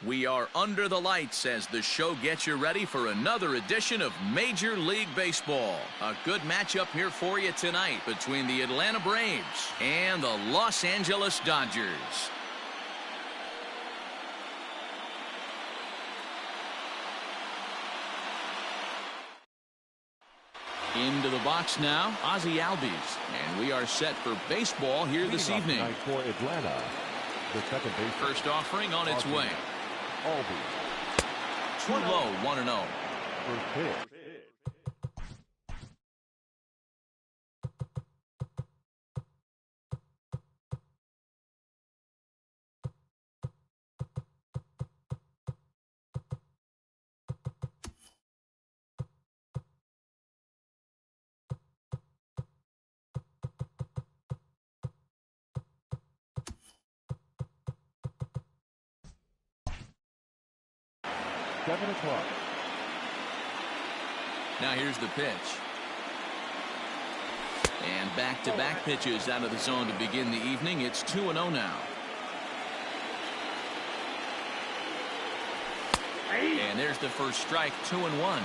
We are under the lights as the show gets you ready for another edition of Major League Baseball. A good matchup here for you tonight between the Atlanta Braves and the Los Angeles Dodgers. Into the box now, Ozzie Albies, and we are set for baseball here this evening. For Atlanta, the second base. First offering on its way. Albies. Too low, 1-0. First pitch. Now here's the pitch. And back-to-back pitches out of the zone to begin the evening. It's 2-0 now. And there's the first strike, 2-1.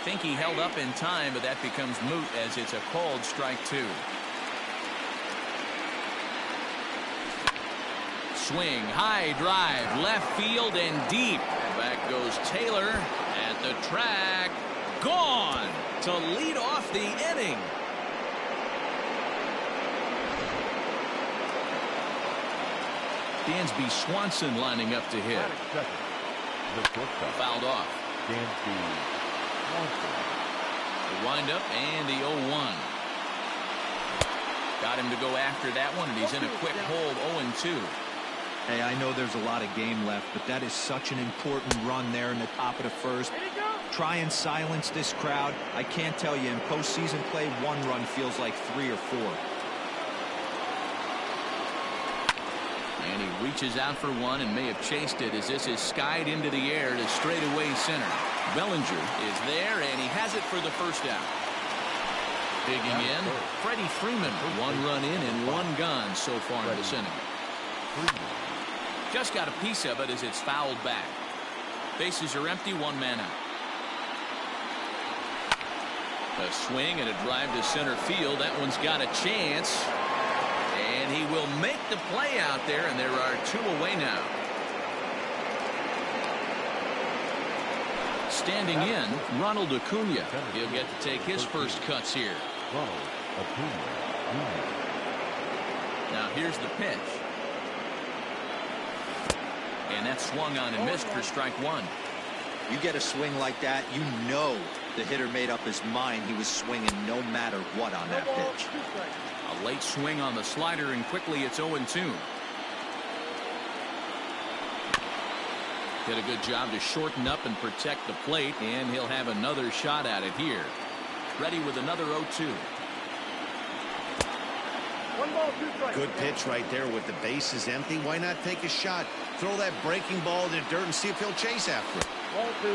Think he held up in time, but that becomes moot as it's a called strike 2. Swing, high drive, left field and deep. Back goes Taylor at the track. Gone to lead off the inning. Dansby Swanson lining up to hit. Fouled off. Dansby Swanson. The windup and the 0-1. Got him to go after that one, and he's in a quick hold, 0-2. Hey, I know there's a lot of game left, but that is such an important run there in the top of the first. Try and silence this crowd. I can't tell you, in postseason play, one run feels like 3 or 4. And he reaches out for one and may have chased it as this is skied into the air to straightaway center. Bellinger is there, and he has it for the first out. Digging in, Freddie Freeman. 1 run in and 1 gone so far in this inning. Just got a piece of it as it's fouled back. Bases are empty, 1 man out. A swing and a drive to center field. That one's got a chance. And he will make the play out there, and there are 2 away now. Standing in, Ronald Acuna. He'll get to take his first cuts here. Now here's the pitch. And that swung on and missed for strike 1. You get a swing like that, you know the hitter made up his mind he was swinging no matter what on that pitch. A late swing on the slider, and quickly it's 0-2. Did a good job to shorten up and protect the plate, and he'll have another shot at it here. Ready with another 0-2. Good pitch right there with the bases empty. Why not take a shot? Throw that breaking ball in the dirt and see if he'll chase after it.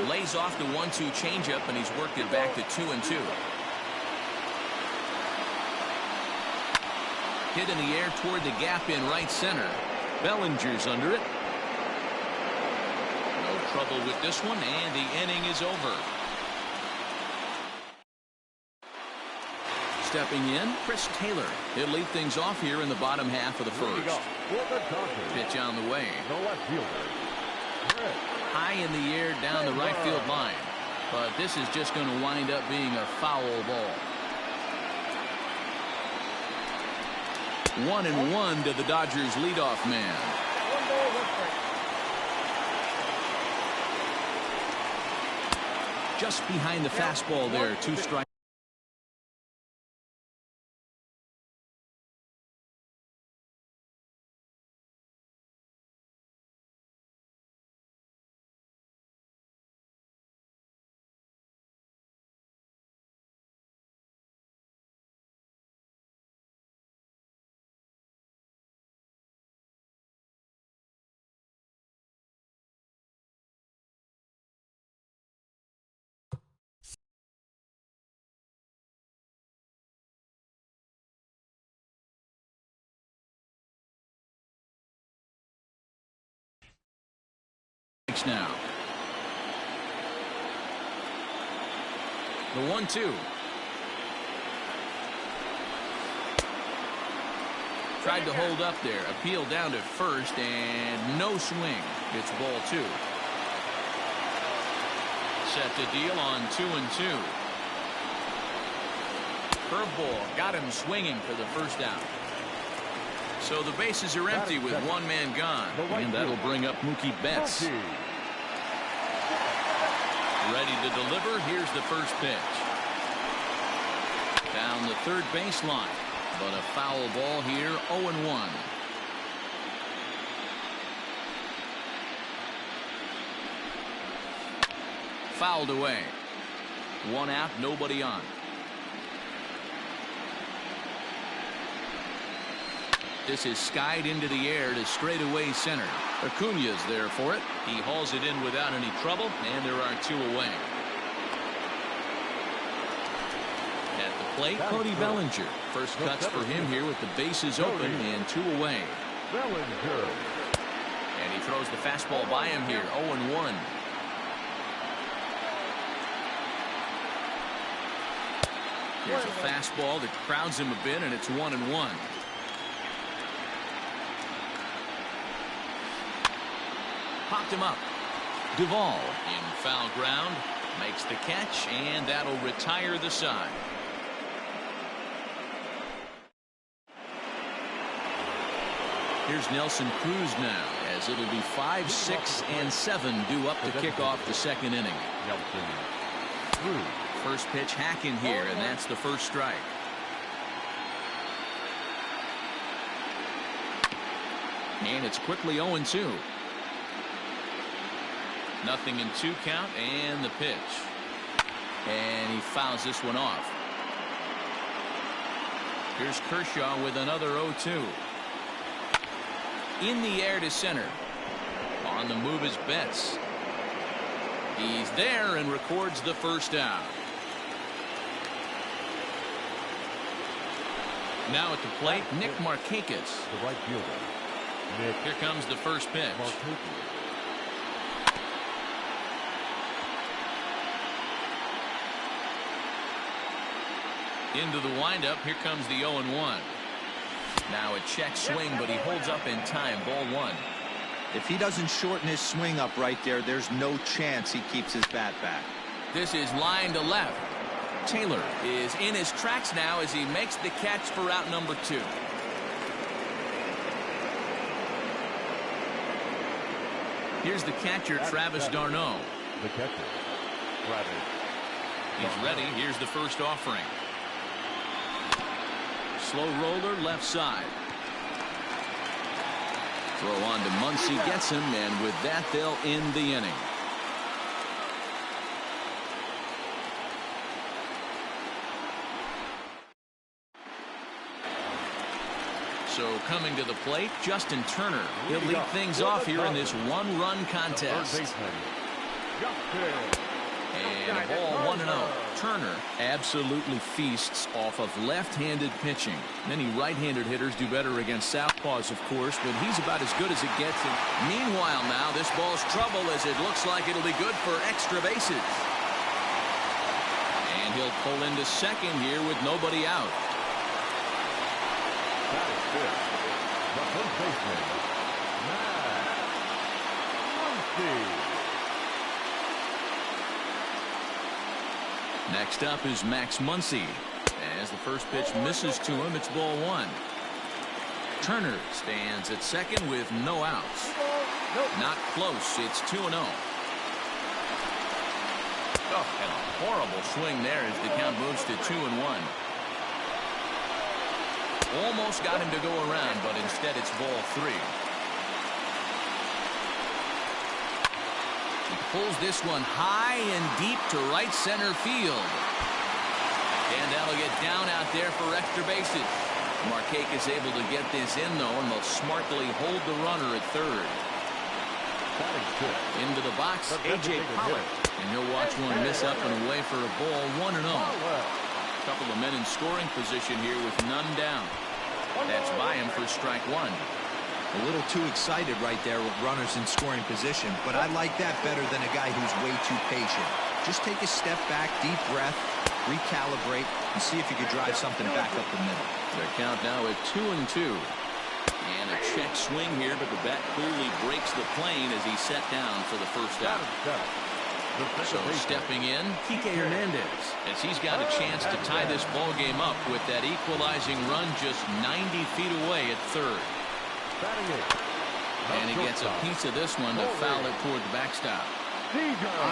Lays off the 1-2 changeup, and he's worked it back to 2-2. Hit in the air toward the gap in right center. Bellinger's under it. No trouble with this one, and the inning is over. Stepping in, Chris Taylor. He'll lead things off here in the bottom half of the first. Pitch on the way. High in the air down the right field line. But this is just going to wind up being a foul ball. 1-1 to the Dodgers leadoff man. Just behind the fastball there, 2 strikes. strikes now. The 1-2. Tried to hold up there. Appeal down to first and no swing. It's ball 2. Set to deal on 2-2. Curveball got him swinging for the first out. So the bases are empty with one man gone. And that'll bring up Mookie Betts. Ready to deliver. Here's the first pitch. Down the third baseline. But a foul ball here, 0-1. Fouled away. 1 out, nobody on. This is skied into the air to straightaway center. Acuna's there for it. He hauls it in without any trouble, and there are 2 away. At the plate, Cody Bellinger. First cuts for him here with the bases open and 2 away. Bellinger. And he throws the fastball by him here, 0-1. Here's a fastball that crowds him a bit, and it's 1-1. Popped him up. Duvall in foul ground makes the catch, and that'll retire the side. Here's Nelson Cruz now, as it'll be 5, 6, and 7 due up to kick off the second inning. First pitch hacking here, and that's the first strike. And it's quickly 0-2. Nothing in 2 count, and the pitch. And he fouls this one off. Here's Kershaw with another 0-2. In the air to center. On the move is Betts. He's there and records the first out. Now at the plate, Nick Markakis. The right fielder. Nick. Here comes the first pitch. Into the windup. Here comes the 0-1. Now a check swing, but he holds up in time. Ball 1. If he doesn't shorten his swing up right there, there's no chance he keeps his bat back. This is line to left. Taylor is in his tracks now as he makes the catch for out number 2. Here's the catcher, Travis d'Arnaud. The catcher, Travis. He's ready. Here's the first offering. Slow roller left side. Throw on to Muncy, gets him, and with that they'll end the inning. So coming to the plate, Justin Turner. He'll lead things off here in this 1-run contest. And a ball 1-0. Turner absolutely feasts off of left-handed pitching. Many right-handed hitters do better against southpaws, of course, but he's about as good as it gets. And meanwhile now, this ball's trouble as it looks like it'll be good for extra bases. And he'll pull into second here with nobody out. That is good. The first baseman, Muncy. Next up is Max Muncy. As the first pitch misses to him, it's ball 1. Turner stands at second with no outs. Not close. It's 2-0. Oh, and a horrible swing there as the count moves to 2-1. Almost got him to go around, but instead it's ball 3. He pulls this one high and deep to right center field. And that'll get down out there for extra bases. Markakis able to get this in, though, and they'll smartly hold the runner at third. Into the box, A.J. Pollock. And he'll watch one miss up and away for a ball, 1-0. Couple of men in scoring position here with none down. That's by him for strike 1. A little too excited right there with runners in scoring position, but I like that better than a guy who's way too patient. Just take a step back, deep breath, recalibrate, and see if you could drive something back up the middle. Their count now at 2-2. And a check swing here, but the bat clearly breaks the plane as he's set down for the first out. So stepping in, Kike Hernandez, as he's got a chance to tie this ball game up with that equalizing run just 90 feet away at third. And he gets a piece of this one to foul it toward the backstop.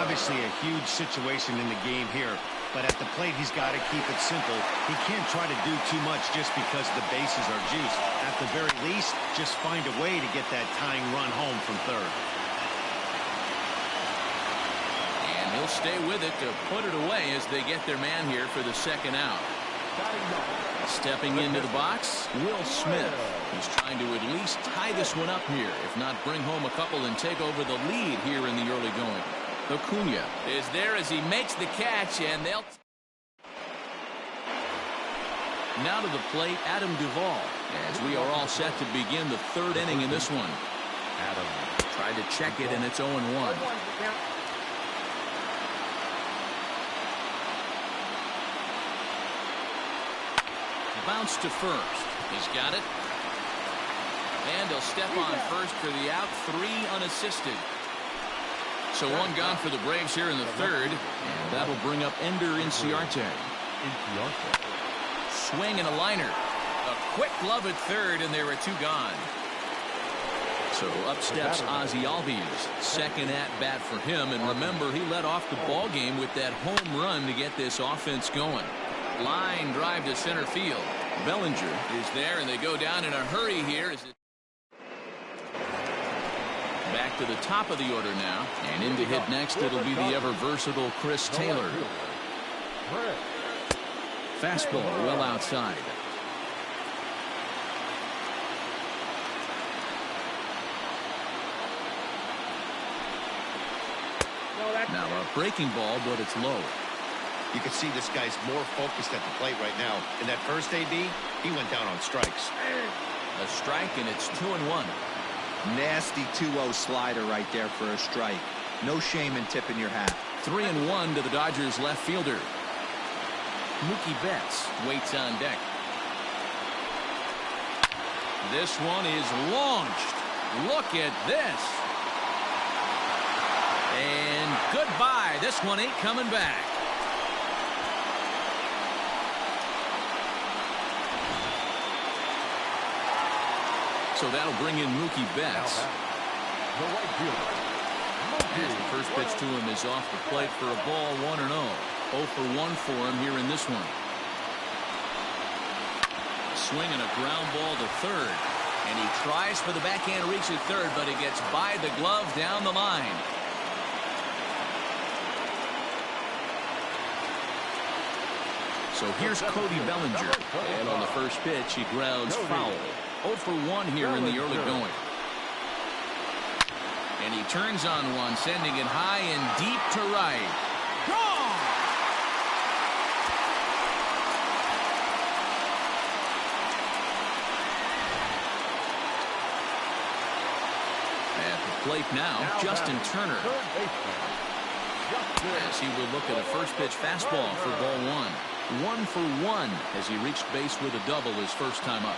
Obviously a huge situation in the game here, but at the plate he's got to keep it simple. He can't try to do too much just because the bases are juiced. At the very least, just find a way to get that tying run home from third. And he'll stay with it to put it away as they get their man here for the second out. Stepping into the box, Will Smith. He's trying to at least tie this one up here, if not bring home a couple and take over the lead here in the early going. Acuna is there as he makes the catch, and they'll... Now to the plate, Adam Duvall, as we are all set to begin the third inning in this one. Adam Tried to check it, and it's 0-1. Bounce to first. He's got it. And he'll step on first for the out. 3 unassisted. So one gone for the Braves here in the third. And that'll bring up Ender Inciarte. Swing and a liner. A quick glove at third, and there are 2 gone. So up steps Ozzie Albies. Second at bat for him. And remember, he led off the ball game with that home run to get this offense going. Line drive to center field. Bellinger is there, and they go down in a hurry here. Back to the top of the order now, and in to hit next it'll be the ever versatile Chris Taylor. Fastball well outside. Now a breaking ball, but it's low. You can see this guy's more focused at the plate right now. In that first AB, he went down on strikes. A strike, and it's 2-1. Nasty 2-0 slider right there for a strike. No shame in tipping your hat. 3-1 to the Dodgers left fielder. Mookie Betts waits on deck. This one is launched. Look at this. And goodbye. This one ain't coming back. So that'll bring in Mookie Betts. And the first pitch to him is off the plate for a ball, 1-0. 0 for 1 for him here in this one. Swing and a ground ball to third. And he tries for the backhand reach at third, but it gets by the glove down the line. So here's Cody Bellinger. And on the first pitch, he grounds foul. 0 for 1 here in the early going. And he turns on one, sending it high and deep to right. Gone! At the plate now, Justin Turner. As he will look at a first pitch fastball for ball 1. 1 for 1 as he reached base with a double his first time up.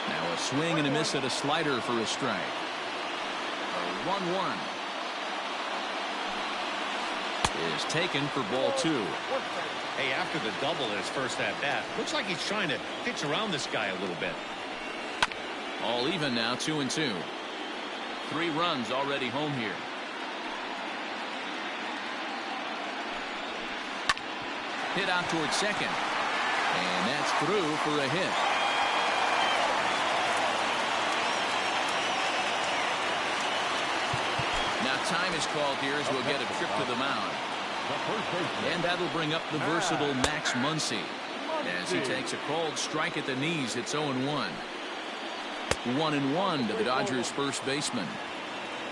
Now a swing and a miss at a slider for a strike. A 1-1 is taken for ball 2. Hey, after the double in his first at bat, looks like he's trying to pitch around this guy a little bit. All even now, 2-2. 3 runs already home here. Hit out towards second. And that's through for a hit. Now time is called here as we'll get a trip to the mound. And that'll bring up the versatile Max Muncy. As he takes a cold strike at the knees, it's 0-1. 1-1 to the Dodgers' first baseman.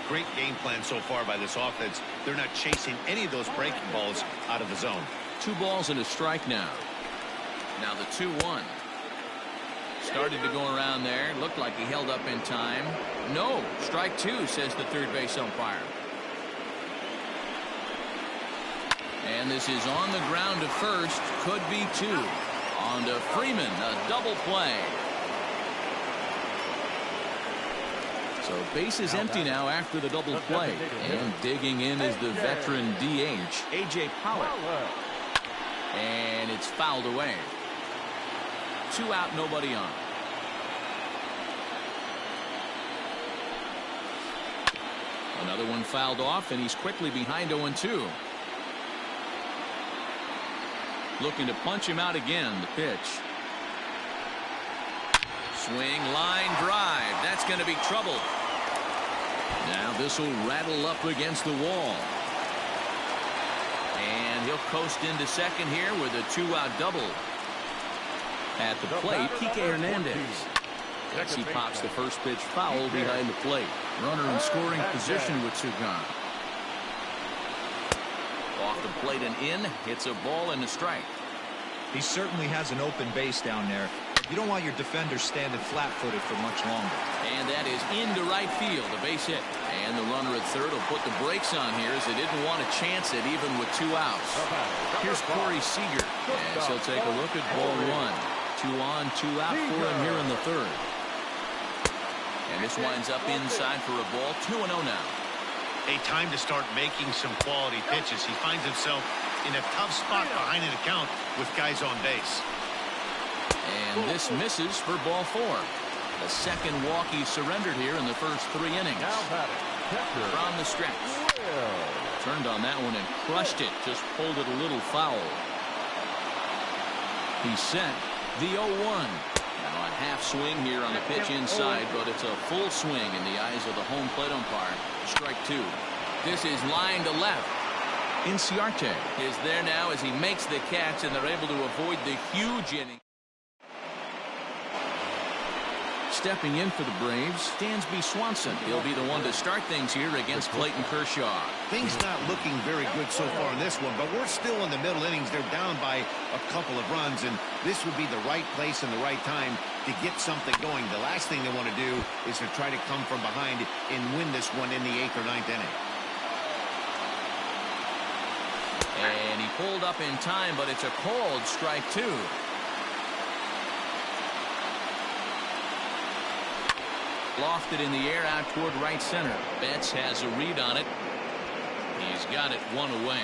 Great game plan so far by this offense. They're not chasing any of those breaking balls out of the zone. 2 balls and a strike now. Now the 2-1. Started to go around there. Looked like he held up in time. No. Strike two, says the third base umpire. And this is on the ground to first. Could be two. On to Freeman. A double play. So base is empty now after the double play. And digging in is the veteran DH, A.J. Pollock. And it's fouled away. 2 out, nobody on. Another one fouled off, and he's quickly behind 0-2. Looking to punch him out again. The pitch. Swing, line drive. That's going to be trouble. Now this will rattle up against the wall. And he'll coast into second here with a 2-out double. At the plate, Kike Hernandez. As he pops the first pitch foul behind the plate. Runner in scoring position with 2 gone. Off the plate and in. Hits a ball and a strike. He certainly has an open base down there. You don't want your defender standing flat-footed for much longer. And that is into right field, a base hit. And the runner at third will put the brakes on here as they didn't want to chance it even with 2 outs. Here's Corey Seager as he'll take a look at ball 1. 2 on, 2 out for him here in the third. And this winds up inside for a ball. 2-0 now. A time to start making some quality pitches. He finds himself in a tough spot behind an account with guys on base. And this misses for ball 4. The second walk he surrendered here in the first 3 innings. From the stretch. Turned on that one and crushed it. Just pulled it a little foul. He sent the 0-1. Now a half swing here on the pitch inside, but it's a full swing in the eyes of the home plate umpire. Strike 2. This is line to left. Inciarte is there now as he makes the catch, and they're able to avoid the huge inning. Stepping in for the Braves, Dansby Swanson. He'll be the one to start things here against Clayton Kershaw. Things not looking very good so far in this one, but we're still in the middle innings. They're down by a couple of runs, and this would be the right place and the right time to get something going. The last thing they want to do is to try to come from behind and win this one in the 8th or 9th inning. And he pulled up in time, but it's a called strike 2. Lofted in the air out toward right center. Betts has a read on it. He's got it 1 away.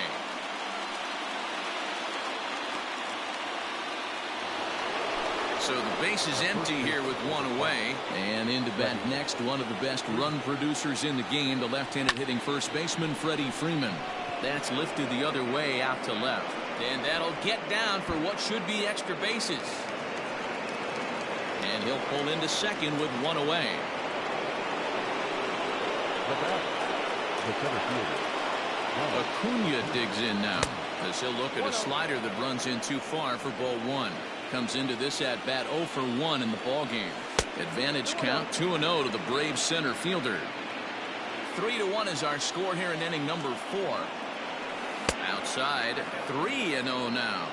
So the base is empty here with 1 away. And into bat next, one of the best run producers in the game, the left-handed hitting first baseman, Freddie Freeman. That's lifted the other way out to left. And that'll get down for what should be extra bases. And he'll pull into second with 1 away. Acuna digs in now as he'll look at a slider that runs in too far for ball 1. Comes into this at bat 0 for 1 in the ball game. Advantage count 2-0 to the Braves center fielder. 3-1 is our score here in inning number 4. Outside 3-0 now.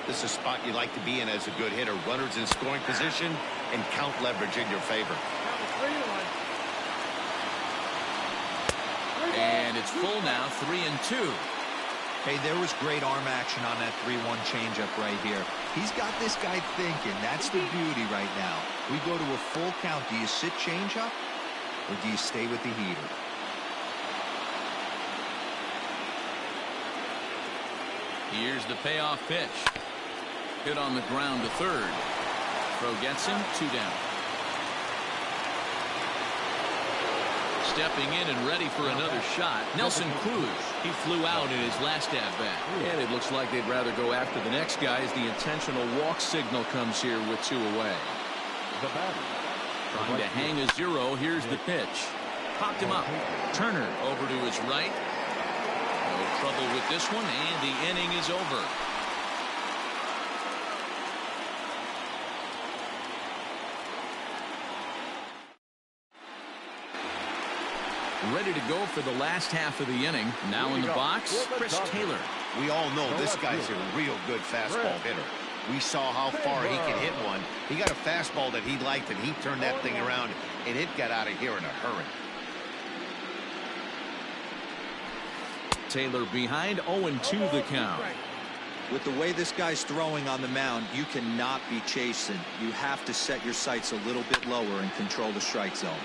This is a spot you like to be in as a good hitter. Runners in scoring position and count leverage in your favor. And it's full now, 3-2. Hey, there was great arm action on that 3-1 changeup right here. He's got this guy thinking. That's the beauty right now. We go to a full count. Do you sit changeup or do you stay with the heater? Here's the payoff pitch. Hit on the ground to third. Throw gets him, 2 down. Stepping in and ready for another shot, Nelson Cruz. He flew out in his last at-bat. And it looks like they'd rather go after the next guy as the intentional walk signal comes here with 2 away. Trying to hang a 0. Here's the pitch. Popped him up. Turner over to his right. No trouble with this one, and the inning is over. Ready to go for the last half of the inning. Now in the box, Chris Taylor. We all know this guy's a real good fastball hitter. We saw how far he could hit one. He got a fastball that he liked, and he turned that thing around, and it got out of here in a hurry. Taylor behind, 0-2 the count. With the way this guy's throwing on the mound, you cannot be chasing. You have to set your sights a little bit lower and control the strike zone.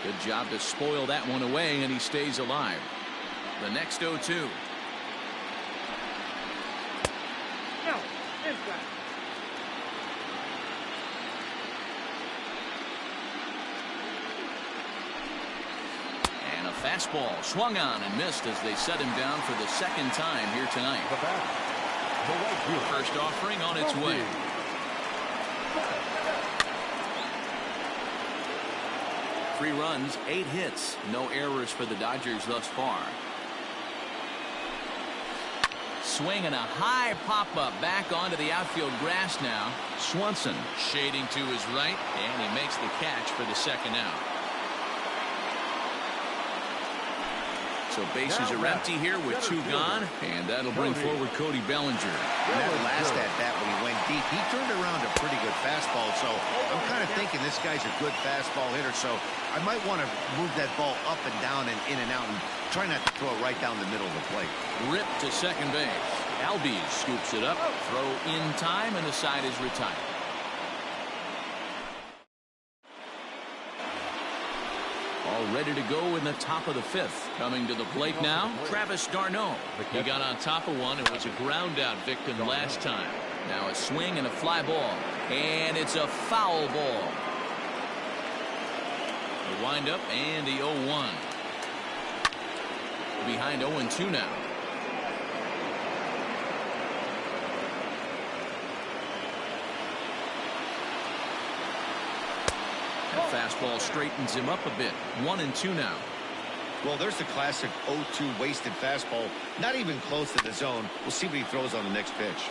Good job to spoil that one away, and he stays alive. The next 0-2. And a fastball swung on and missed as they set him down for the second time here tonight. First offering on its way. Three runs, 8 hits, no errors for the Dodgers thus far. Swing and a high pop-up back onto the outfield grass now. Swanson shading to his right, and he makes the catch for the second out. So bases are empty here with 2 gone, and that'll bring forward Cody Bellinger. And that last at-bat when he went deep, he turned around a pretty good fastball, so I'm kind of thinking this guy's a good fastball hitter, so I might want to move that ball up and down and in and out and try not to throw it right down the middle of the plate. Ripped to second base. Albies scoops it up, throw in time, and the side is retired. All ready to go in the top of the 5th. Coming to the plate now, Travis d'Arnaud. He got on top of one and was a ground out victim last time. Now a swing and a fly ball. And it's a foul ball. The windup and the 0-1. Behind 0-2 now. Fastball straightens him up a bit. 1-2 now. Well, there's the classic 0-2 wasted fastball. Not even close to the zone. We'll see what he throws on the next pitch.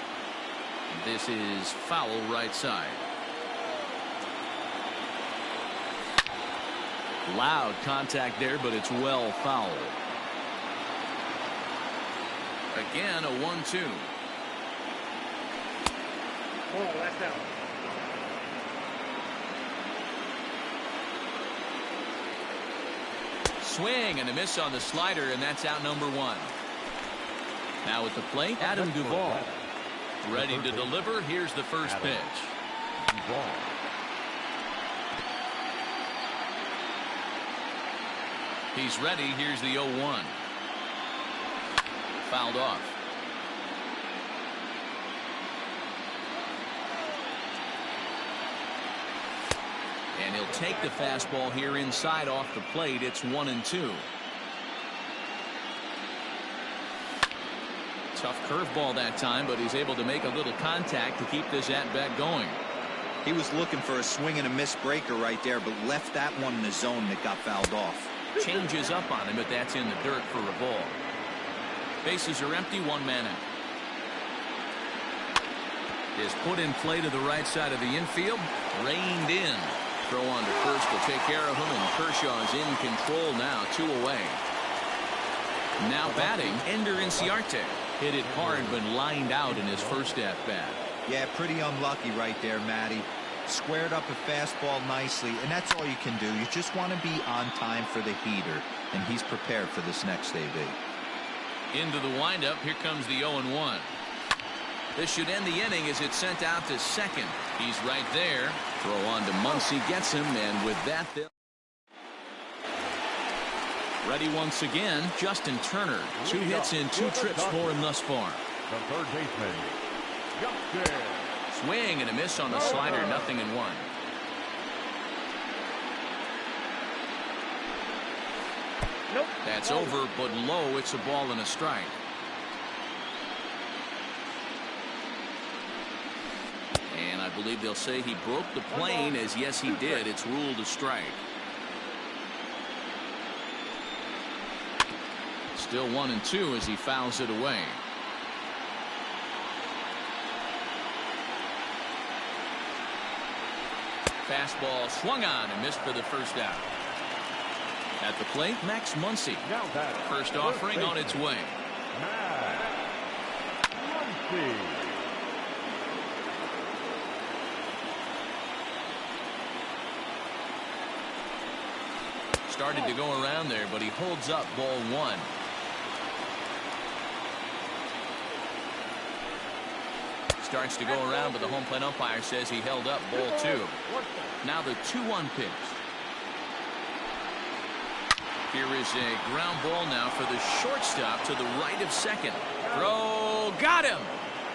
This is foul right side. Loud contact there, but it's well foul. Again, a 1-2. Oh, that's out. Swing and a miss on the slider, and that's out number 1. Now at the plate, Adam Duvall. Ready to deliver. Here's the first pitch. He's ready. Here's the 0-1. Fouled off. And he'll take the fastball here inside off the plate. It's 1-2. Tough curveball that time, but he's able to make a little contact to keep this at-bat going. He was looking for a swing and a miss breaker right there, but left that one in the zone that got fouled off. Changes up on him, but that's in the dirt for a ball. Bases are empty, 1 man out. Is put in play to the right side of the infield. Reined in. Throw on to first to take care of him, and Kershaw's in control now, 2 away. Now batting, Ender Inciarte. Hit it hard, but lined out in his first at-bat. Yeah, pretty unlucky right there, Matty. Squared up a fastball nicely, and that's all you can do. You just want to be on time for the heater, and he's prepared for this next AB. Into the windup, here comes the 0-1. This should end the inning as it's sent out to second. He's right there. Throw on to Muncy, gets him, and with that, they'll... Ready once again, Justin Turner. 2 hits in 2 trips for him thus far. The third baseman, Justin. Swing and a miss on the slider, 0-1. Nope. That's over, but low. It's a ball and a strike. And I believe they'll say he broke the plane, as yes, he did. It's ruled a strike. Still 1-2 as he fouls it away. Fastball swung on and missed for the first out. At the plate, Max Muncy. First offering on its way. Started to go around there, but he holds up ball one. Starts to go around, but the home plate umpire says he held up ball two. Now the 2-1 pitch. Here is a ground ball now for the shortstop to the right of second. Throw, got him.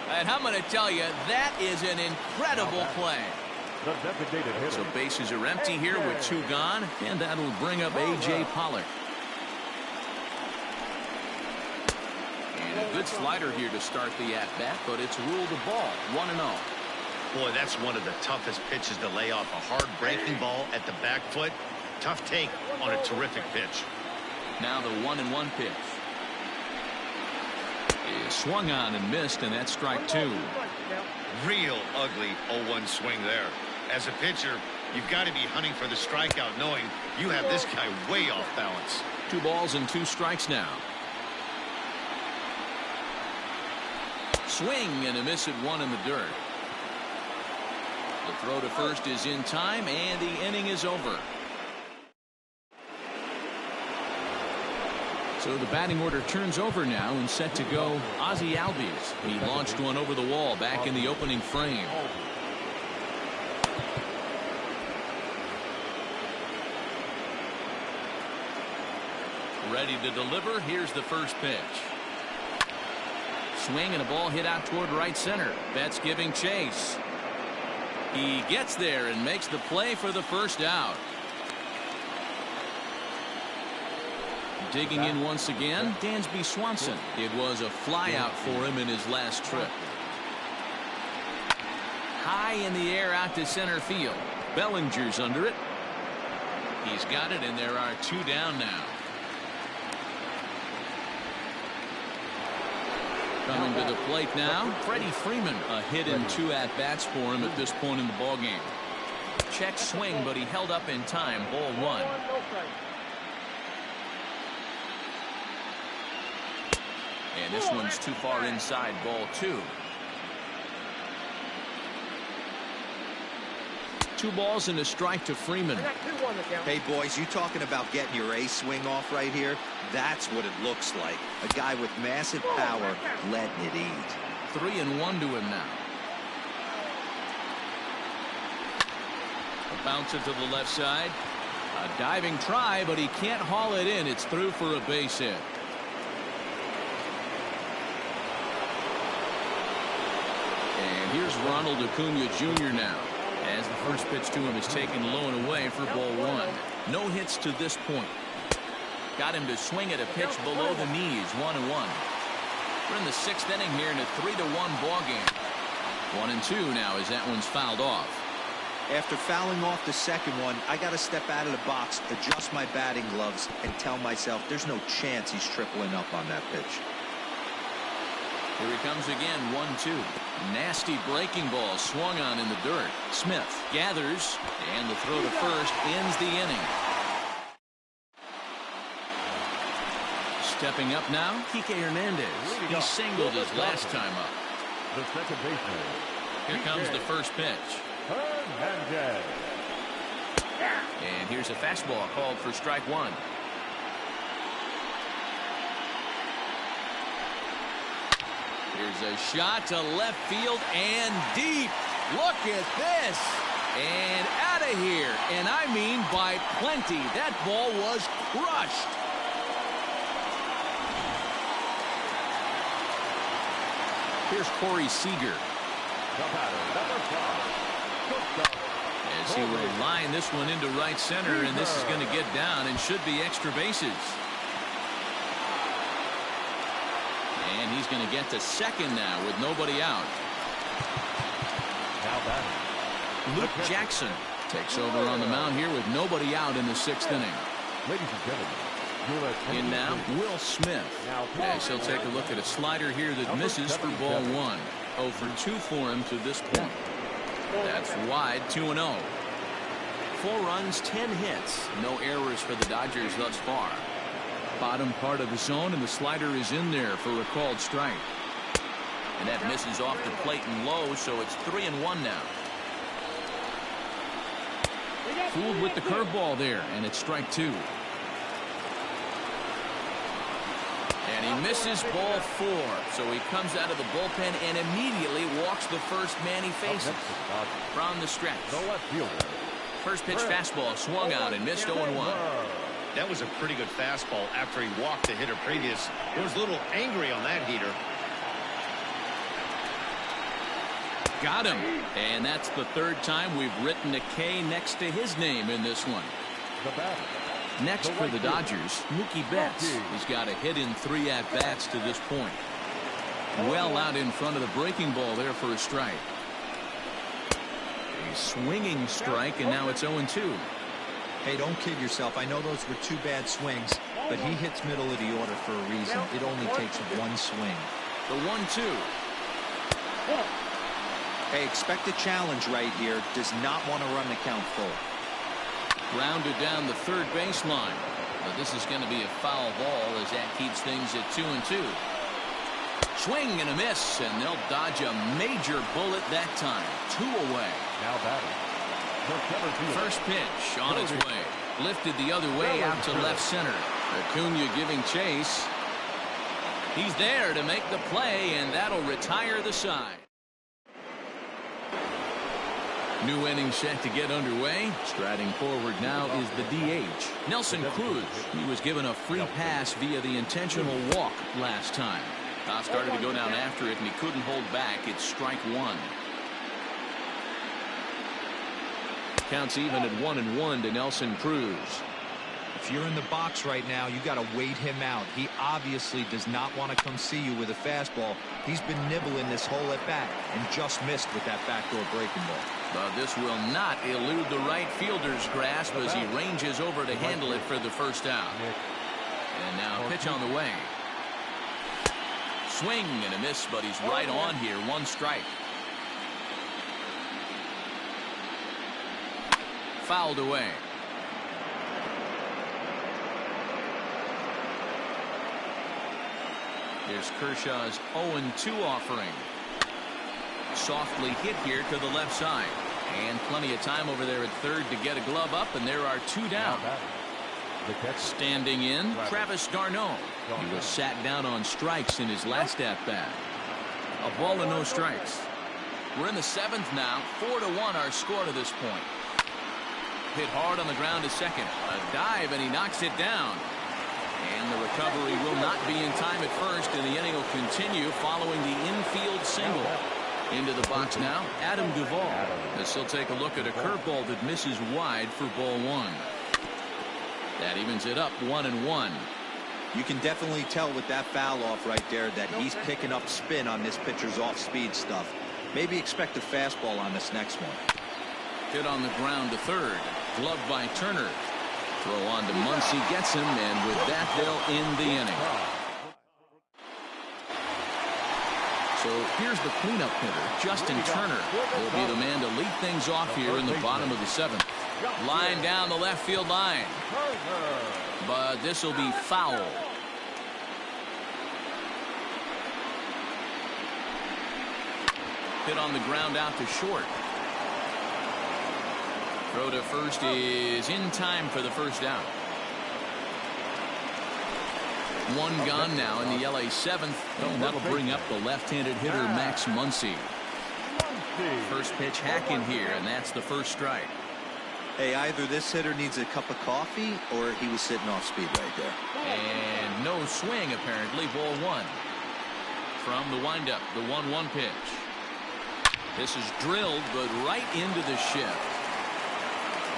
And I'm going to tell you, that is an incredible play. So bases are empty here with 2 gone, and that'll bring up A.J. Pollock. And a good slider here to start the at-bat, but it's ruled a ball, 1-0. Boy, that's one of the toughest pitches to lay off. A hard breaking ball at the back foot. Tough take on a terrific pitch. Now the 1-1 pitch. Is swung on and missed, and that's strike 2. Real ugly 0-1 swing there. As a pitcher, you've got to be hunting for the strikeout, knowing you have this guy way off balance. 2 balls and 2 strikes now. Swing and a miss at 1 in the dirt. The throw to first is in time, and the inning is over. So the batting order turns over now, and set to go Ozzie Albies. He launched one over the wall back in the opening frame. Ready to deliver. Here's the first pitch. Swing and a ball hit out toward right center. Betts giving chase. He gets there and makes the play for the first out. Digging in once again, Dansby Swanson. It was a fly out for him in his last trip. High in the air out to center field. Bellinger's under it. He's got it, and there are 2 down now. Coming to the plate now, Freddie Freeman. A hit in 2 at-bats for him at this point in the ballgame. Check swing, but he held up in time. Ball 1. And this one's too far inside. Ball 2. 2 balls and a strike to Freeman. Hey, boys, you talking about getting your A swing off right here? That's what it looks like. A guy with massive power letting it eat. 3-1 to him now. A bouncer to the left side. A diving try, but he can't haul it in. It's through for a base hit. And here's Ronald Acuna Jr. now, as the first pitch to him is taken low and away for ball 1. No hits to this point. Got him to swing at a pitch below the knees. 1-1. We're in the 6th inning here in a 3-1 ball game. 1-2 now as that one's fouled off. After fouling off the second one, I got to step out of the box, adjust my batting gloves, and tell myself there's no chance he's tripling up on that pitch. Here he comes again. 1-2. Nasty breaking ball swung on in the dirt. Smith gathers, and the throw to first ends the inning. Stepping up now, Kike Hernandez. He singled his last time up. The second baseman. Here comes the first pitch. Hernandez. And here's a fastball called for strike 1. Here's a shot to left field and deep. Look at this. And out of here. And I mean by plenty. That ball was crushed. Here's Corey Seager. As he will line this one into right center, and this is going to get down and should be extra bases. And he's going to get to second now with nobody out. Luke Jackson takes over on the mound here with nobody out in the 6th inning. Ladies and gentlemen, in now, Will Smith. As he'll take a look at a slider here that misses for ball 1. 0 for 2 for him to this point. That's wide. 2-0. 4 runs, 10 hits. No errors for the Dodgers thus far. Bottom part of the zone, and the slider is in there for a called strike. And that misses off the plate and low, so it's 3-1 now. Fooled with the curveball there, and it's strike 2. And he misses ball 4. So he comes out of the bullpen and immediately walks the first man he faces from the stretch. The left fielder. First pitch fastball swung out and missed 0-1. That was a pretty good fastball after he walked the hitter previous. He was a little angry on that heater. Got him. And that's the third time we've written a K next to his name in this one. The batter. Next for the Dodgers, Mookie Betts. He's got a hit in 3 at-bats to this point. Well out in front of the breaking ball there for a strike. A swinging strike, and now it's 0-2. Hey, don't kid yourself. I know those were 2 bad swings, but he hits middle of the order for a reason. It only takes 1 swing. The 1-2. Hey, expect a challenge right here. Does not want to run the count full. Rounded down the third baseline. But this is going to be a foul ball as that keeps things at 2-2. Swing and a miss, and they'll dodge a major bullet that time. 2 away. Now batting. First pitch on its way. Lifted the other way out to left center. Acuna giving chase. He's there to make the play, and that'll retire the side. New inning set to get underway. Striding forward now is the DH, Nelson Cruz. He was given a free pass via the intentional walk last time. Started to go down after it, and he couldn't hold back. It's strike 1. Counts even at 1-1 to Nelson Cruz. If you're in the box right now, you got to wait him out. He obviously does not want to come see you with a fastball. He's been nibbling this whole at bat and just missed with that backdoor breaking ball. But this will not elude the right fielder's grasp as he ranges over to handle it for the first out. And now pitch on the way. Swing and a miss, but he's right on here. 1 strike. Fouled away. Here's Kershaw's 0-2 offering. Softly hit here to the left side. And plenty of time over there at third to get a glove up, and there are 2 down. Standing in, Travis d'Arnaud. He was sat down on strikes in his last at-bat. A ball and no strikes. We're in the 7th now. 4-1 our score to this point. Hit hard on the ground to second. A dive, and he knocks it down. And the recovery will not be in time at first, and the inning will continue following the infield single. Into the box now, Adam Duvall. As he'll take a look at a curveball that misses wide for ball 1. That evens it up 1-1. You can definitely tell with that foul off right there that he's picking up spin on this pitcher's off-speed stuff. Maybe expect a fastball on this next one. Hit on the ground to third. Gloved by Turner. Throw on to Muncy, gets him, and with that they'll end the inning. So here's the cleanup hitter, Justin Turner. Will be the man to lead things off here in the bottom of the 7th. Line down the left field line. But this will be foul. Hit on the ground out to short. Throw to first is in time for the first out. 1 gone now in the LA 7th, and that'll bring up the left-handed hitter Max Muncy. First pitch hack in here, and that's the first strike. Hey, either this hitter needs a cup of coffee or he was sitting off speed right there. And no swing apparently. Ball 1 from the windup, the 1-1 pitch. This is drilled, but right into the shift.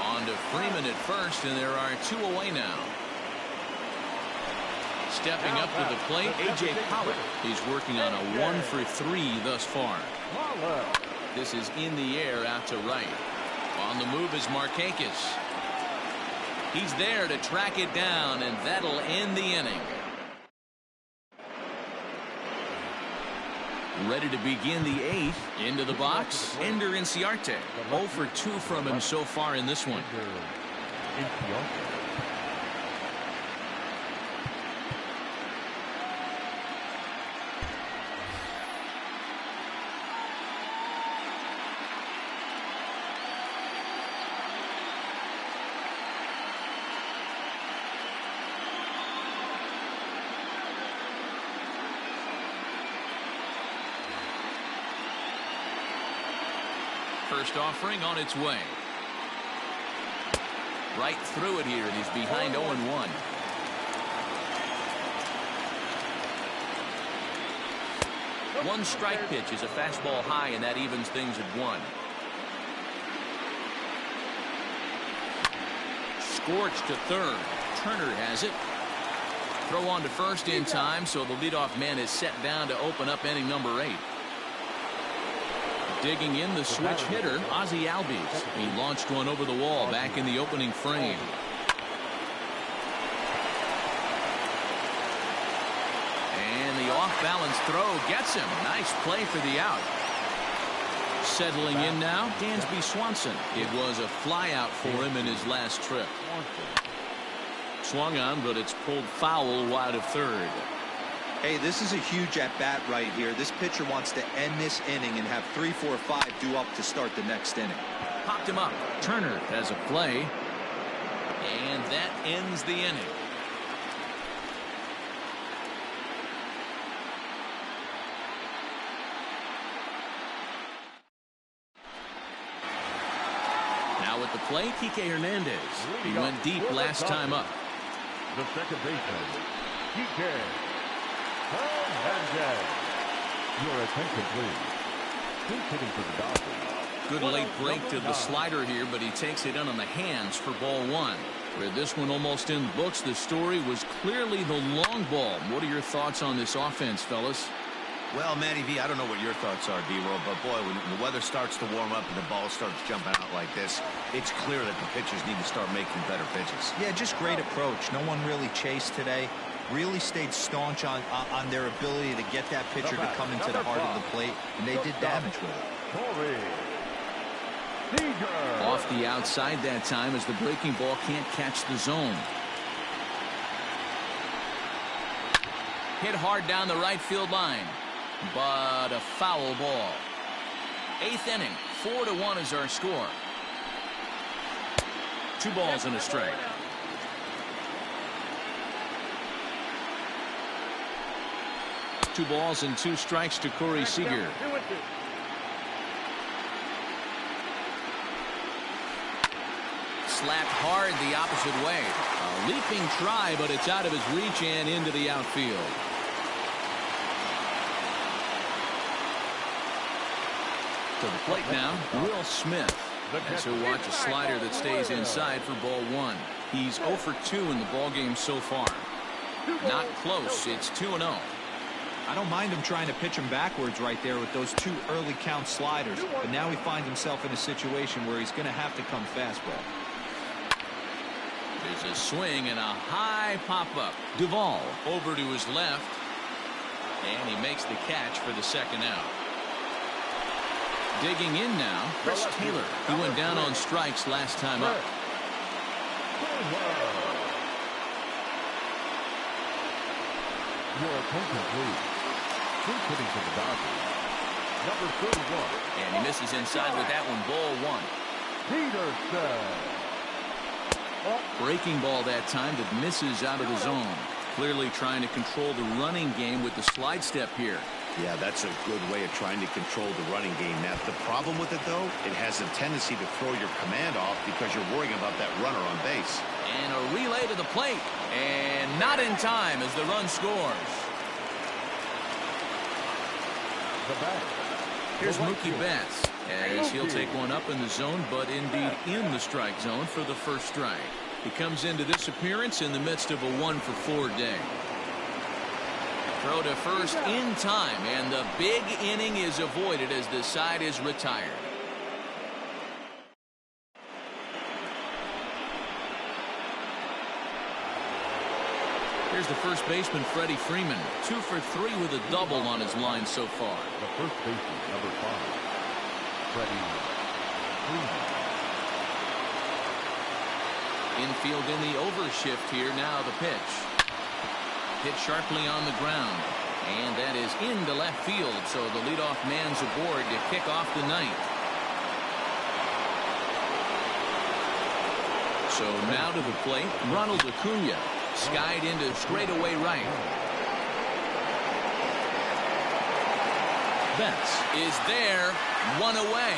On to Freeman at first, and there are 2 away now. Stepping up to the plate, A.J. Pollock. He's working on a 1 for 3 thus far. This is in the air out to right. On the move is Markakis. He's there to track it down, and that'll end the inning. Ready to begin the 8th. Into the box, Ender Inciarte. 0 for 2 from him so far in this one. First offering on its way. Right through it here, and he's behind 0-1. One strike pitch is a fastball high, and that evens things at 1. Scorched to third. Turner has it. Throw on to first in time, so the leadoff man is set down to open up inning number 8. Digging in the switch hitter, Ozzie Albies. He launched one over the wall back in the opening frame. And the off-balance throw gets him. Nice play for the out. Settling in now, Dansby Swanson. It was a flyout for him in his last trip. Swung on, but it's pulled foul wide of third. Hey, this is a huge at-bat right here. This pitcher wants to end this inning and have 3, 4, 5 due up to start the next inning. Popped him up. Turner has a play. And that ends the inning. Now at the plate, Kike Hernandez. He went deep last time up. The second baseman, Kike Hernandez. Your attention, please. Who's hitting for the Dodgers? Good late break to the slider here, but he takes it in on the hands for ball 1. With this one almost in the books, the story was clearly the long ball. What are your thoughts on this offense, fellas? Well, Manny V, I don't know what your thoughts are, D-Roll, but boy, when the weather starts to warm up and the ball starts jumping out like this, it's clear that the pitchers need to start making better pitches. Yeah, just great approach. No one really chased today. Really stayed staunch on their ability to get that pitcher to come into the heart of the plate, and they did damage with it. Off the outside that time as the breaking ball can't catch the zone. Hit hard down the right field line, but a foul ball. 8th inning, 4-1 is our score. 2 balls and a strike. Two balls and 2 strikes to Corey Seager. Slapped hard the opposite way. A leaping try, but it's out of his reach and into the outfield. To the plate now, Will Smith. As he'll watch a slider that stays inside for ball 1. He's 0 for 2 in the ballgame so far. Not close. It's 2-0. I don't mind him trying to pitch him backwards right there with those 2 early count sliders, but now he finds himself in a situation where he's going to have to come fastball. There's a swing and a high pop-up. Duvall over to his left, and he makes the catch for the second out. Digging in now, Chris Taylor. He went down on strikes last time up. Your attention, please. Who's hitting for the Dodgers? Number 31. And he misses inside with that one. Ball 1. Peterson. Breaking ball that time that misses out of the zone. Clearly trying to control the running game with the slide step here. Yeah, that's a good way of trying to control the running game. Now, the problem with it, though, it has a tendency to throw your command off because you're worrying about that runner on base. And a relay to the plate. And not in time as the run scores. Here's Mookie Betts as he'll take one up in the zone, but indeed in the strike zone for the first strike. He comes into this appearance in the midst of a 1-for-4 day. Throw to first in time, and the big inning is avoided as the side is retired. Here's the first baseman, Freddie Freeman. 2 for 3 with a double on his line so far. The first baseman, number 5, Freddie Freeman. Infield in the overshift here. Now the pitch. Hit sharply on the ground. And that is into left field. So the leadoff man's aboard to kick off the ninth. So now to the plate, Ronald Acuna. Skied into straightaway right. Betts is there, 1 away.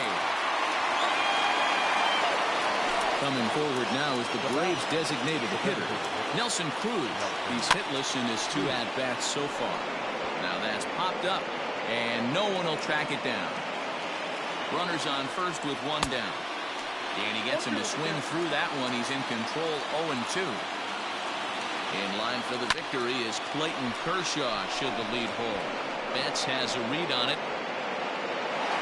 Coming forward now is the Braves' designated hitter, Nelson Cruz. He's hitless in his 2 at-bats so far. Now that's popped up, and no one will track it down. Runners on first with 1 down. And he gets him to swing through that one. He's in control, 0-2. In line for the victory is Clayton Kershaw should the lead hold. Betts has a read on it.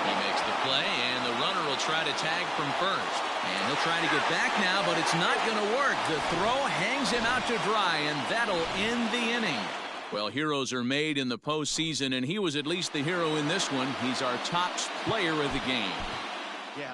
He makes the play, and the runner will try to tag from first. And he'll try to get back now, but it's not going to work. The throw hangs him out to dry, and that'll end the inning. Well, heroes are made in the postseason, and he was at least the hero in this one. He's our top player of the game. Yeah.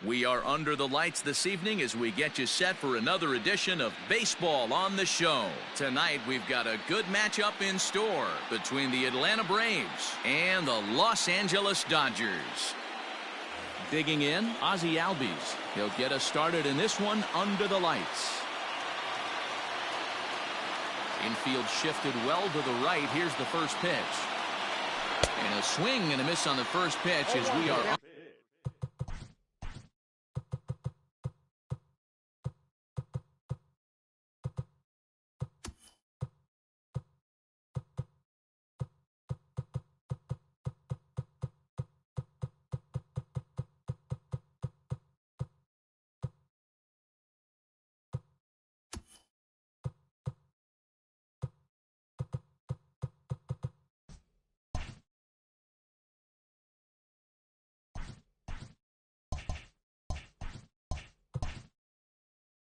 We are under the lights this evening as we get you set for another edition of Baseball on the Show. Tonight, we've got a good matchup in store between the Atlanta Braves and the Los Angeles Dodgers. Digging in, Ozzie Albies. He'll get us started in this one under the lights. Infield shifted well to the right. Here's the first pitch. And a swing and a miss on the first pitch as we are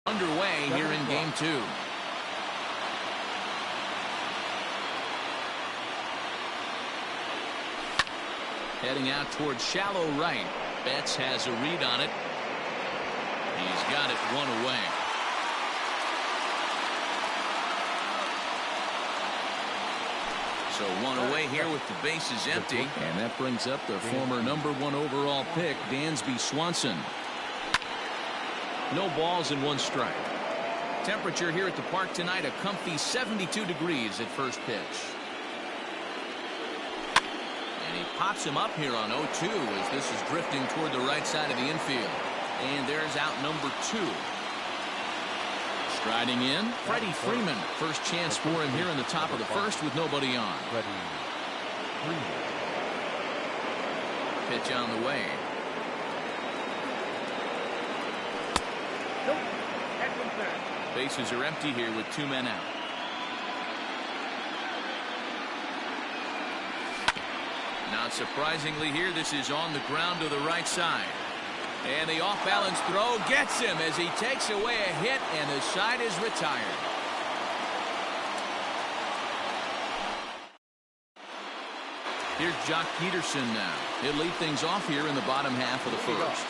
underway here in game 2. Heading out towards shallow right. Betts has a read on it. He's got it one away. So one away here with the bases empty. And that brings up the former #1 overall pick, Dansby Swanson. No balls and 1 strike. Temperature here at the park tonight, a comfy 72 degrees at first pitch. And he pops him up here on 0-2 as this is drifting toward the right side of the infield. And there's out number 2. Striding in, Freddie Freeman. First chance for him here in the top of the first with nobody on. Pitch on the way. Nope. That's inside. Bases are empty here with 2 men out. Not surprisingly here, this is on the ground to the right side. And the off-balance throw gets him as he takes away a hit, and the side is retired. Here's Jock Peterson now. He'll lead things off here in the bottom half of the first.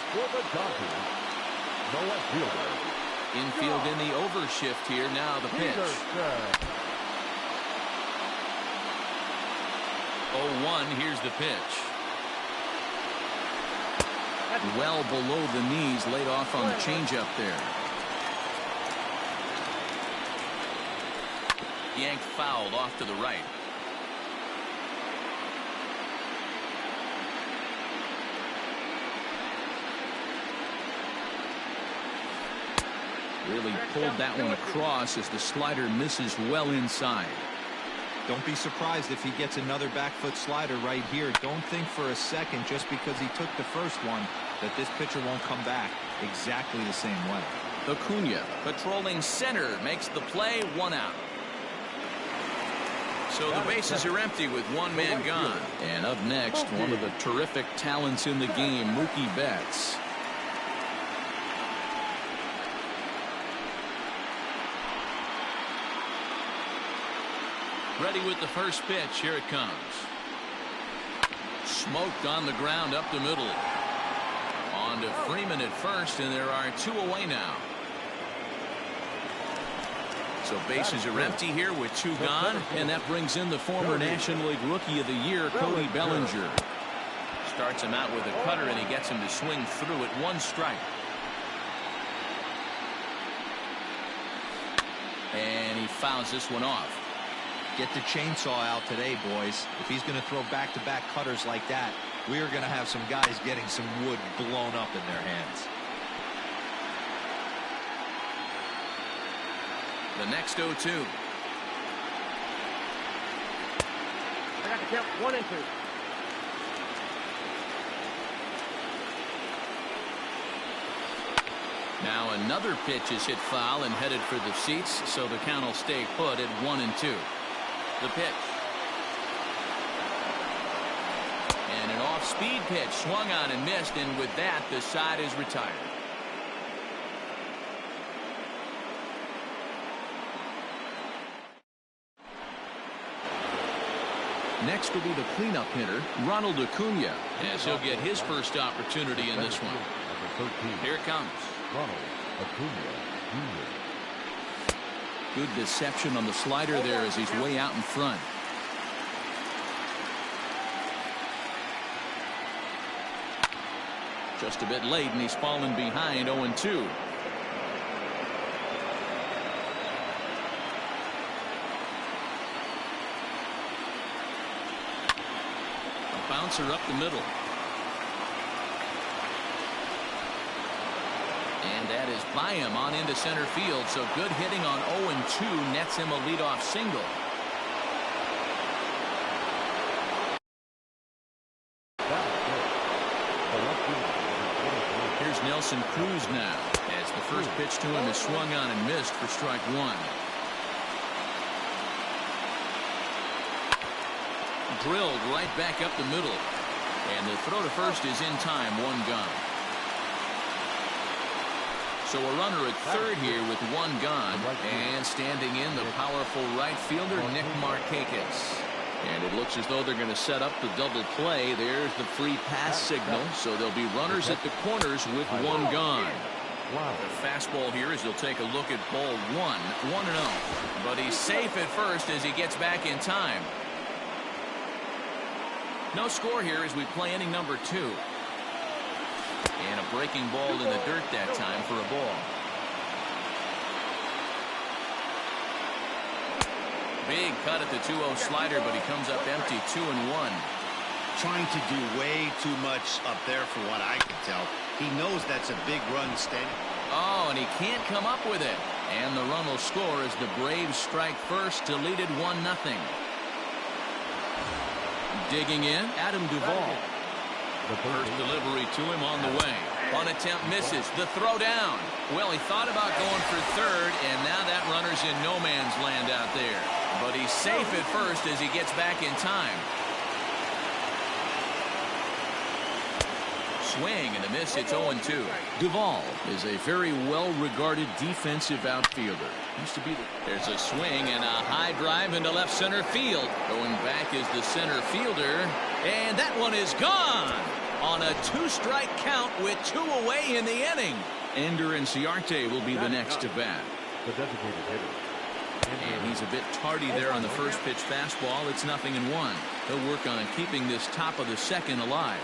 Infield in the overshift here. Now the pitch. 0-1. Here's the pitch. Well below the knees, laid off on the changeup there. Yanked fouled off to the right. Really pulled that one across as the slider misses well inside. Don't be surprised if he gets another back foot slider right here. Don't think for a second, just because he took the first one, that this pitcher won't come back exactly the same way. Acuna patrolling center makes the play, 1 out. So the bases are empty with 1 man gone. And up next, one of the terrific talents in the game, Mookie Betts. Ready with the first pitch. Here it comes. Smoked on the ground up the middle. On to Freeman at first, and there are 2 away now. So bases are empty here with 2 gone, and that brings in the former National League Rookie of the Year, Cody Bellinger. Starts him out with a cutter, and he gets him to swing through at 1 strike. And he fouls this one off. Get the chainsaw out today, boys. If he's going to throw back-to-back cutters like that, we are going to have some guys getting some wood blown up in their hands. The next 0-2. I got to count 1 and 2. Now another pitch is hit foul and headed for the seats, so the count will stay put at 1 and 2. The pitch. And an off-speed pitch swung on and missed, and with that, the side is retired. Next will be the cleanup hitter, Ronald Acuna, as he'll get his first opportunity in this one. Here it comes. Ronald Acuna Jr. Good deception on the slider there as he's way out in front. Just a bit late, and he's fallen behind 0-2. A bouncer up the middle. And that is by him on into center field. So good hitting on 0-2 nets him a leadoff single. Here's Nelson Cruz now, as the first pitch to him is swung on and missed for strike 1. Drilled right back up the middle. And the throw to first is in time, 1 gone. So a runner at third here with 1 gone, and standing in the powerful right fielder Nick Markakis. And it looks as though they're going to set up the double play. There's the free pass signal. So there'll be runners at the corners with one gone. The fastball here as he'll take a look at ball 1-0. But he's safe at first as he gets back in time. No score here as we play inning number 2. And a breaking ball in the dirt that time for a ball. Big cut at the 2-0 slider, but he comes up empty, 2-1. Trying to do way too much up there for what I can tell. He knows that's a big run standing. Oh, and he can't come up with it. And the run will score as the Braves strike first to lead it 1-0. Digging in, Adam Duvall. The First delivery to him on the way. Bunt attempt misses. The throw down. Well, he thought about going for third, and now that runner's in no man's land out there. But he's safe at first as he gets back in time. Swing and a miss. It's 0-2. Duvall is a very well-regarded defensive outfielder. Used to be There's a swing and a high drive into left center field. Going back is the center fielder, and that one is gone on a 2-strike count with 2 away in the inning. Ender Inciarte will be the next to bat. The designated hitter. And he's a bit tardy there on the first pitch fastball. It's 0-1. He'll work on keeping this top of the second alive.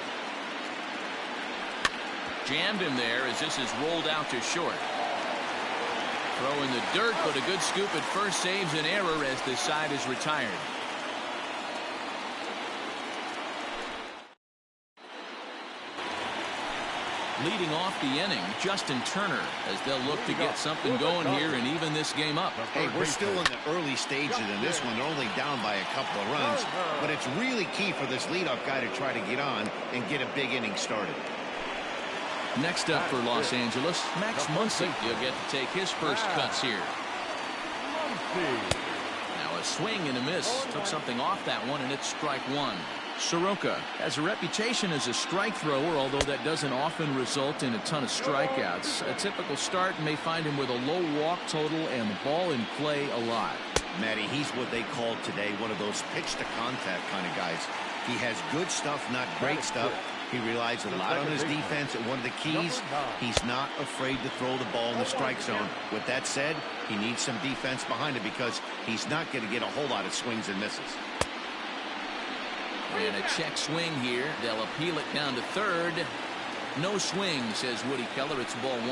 Jammed him there as this is rolled out to short. Throw in the dirt, but a good scoop at first saves an error as this side is retired. Leading off the inning, Justin Turner, as they'll look to get something going here and even this game up. Hey, we're still in the early stages in this one. They're only down by a couple of runs, but it's really key for this leadoff guy to try to get on and get a big inning started. Next up for Los Angeles, Max Muncy. He'll get to take his first cuts here. Now a swing and a miss. Took something off that one, and it's strike 1. Soroka has a reputation as a strike thrower, although that doesn't often result in a ton of strikeouts. A typical start may find him with a low walk total and the ball in play a lot. Matty, he's what they call today one of those pitch to contact kind of guys. He has good stuff, not great stuff. He relies a lot on his defense, and one of the keys, he's not afraid to throw the ball in the strike zone. With that said, he needs some defense behind him because he's not going to get a whole lot of swings and misses. And a check swing here. They'll appeal it down to third. No swing, says Woody Keller. It's ball 1.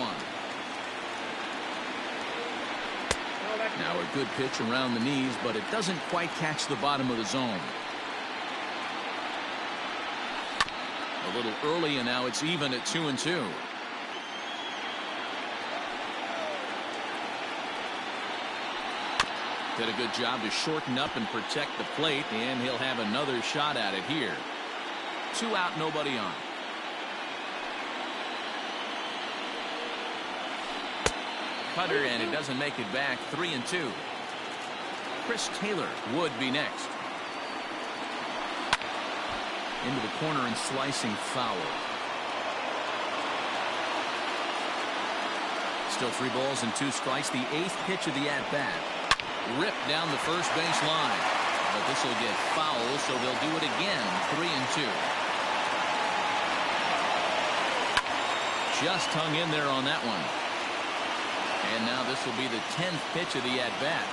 Now a good pitch around the knees, but it doesn't quite catch the bottom of the zone. A little early, and now it's even at 2-2. Did a good job to shorten up and protect the plate, and he'll have another shot at it here. 2 out, nobody on. Cutter, and it doesn't make it back. 3-2. Chris Taylor would be next. Into the corner and slicing foul. Still 3 balls and 2 strikes. The 8th pitch of the at-bat. Ripped down the first base line. But this will get foul, so they'll do it again. 3-2. Just hung in there on that one. And now this will be the 10th pitch of the at-bat.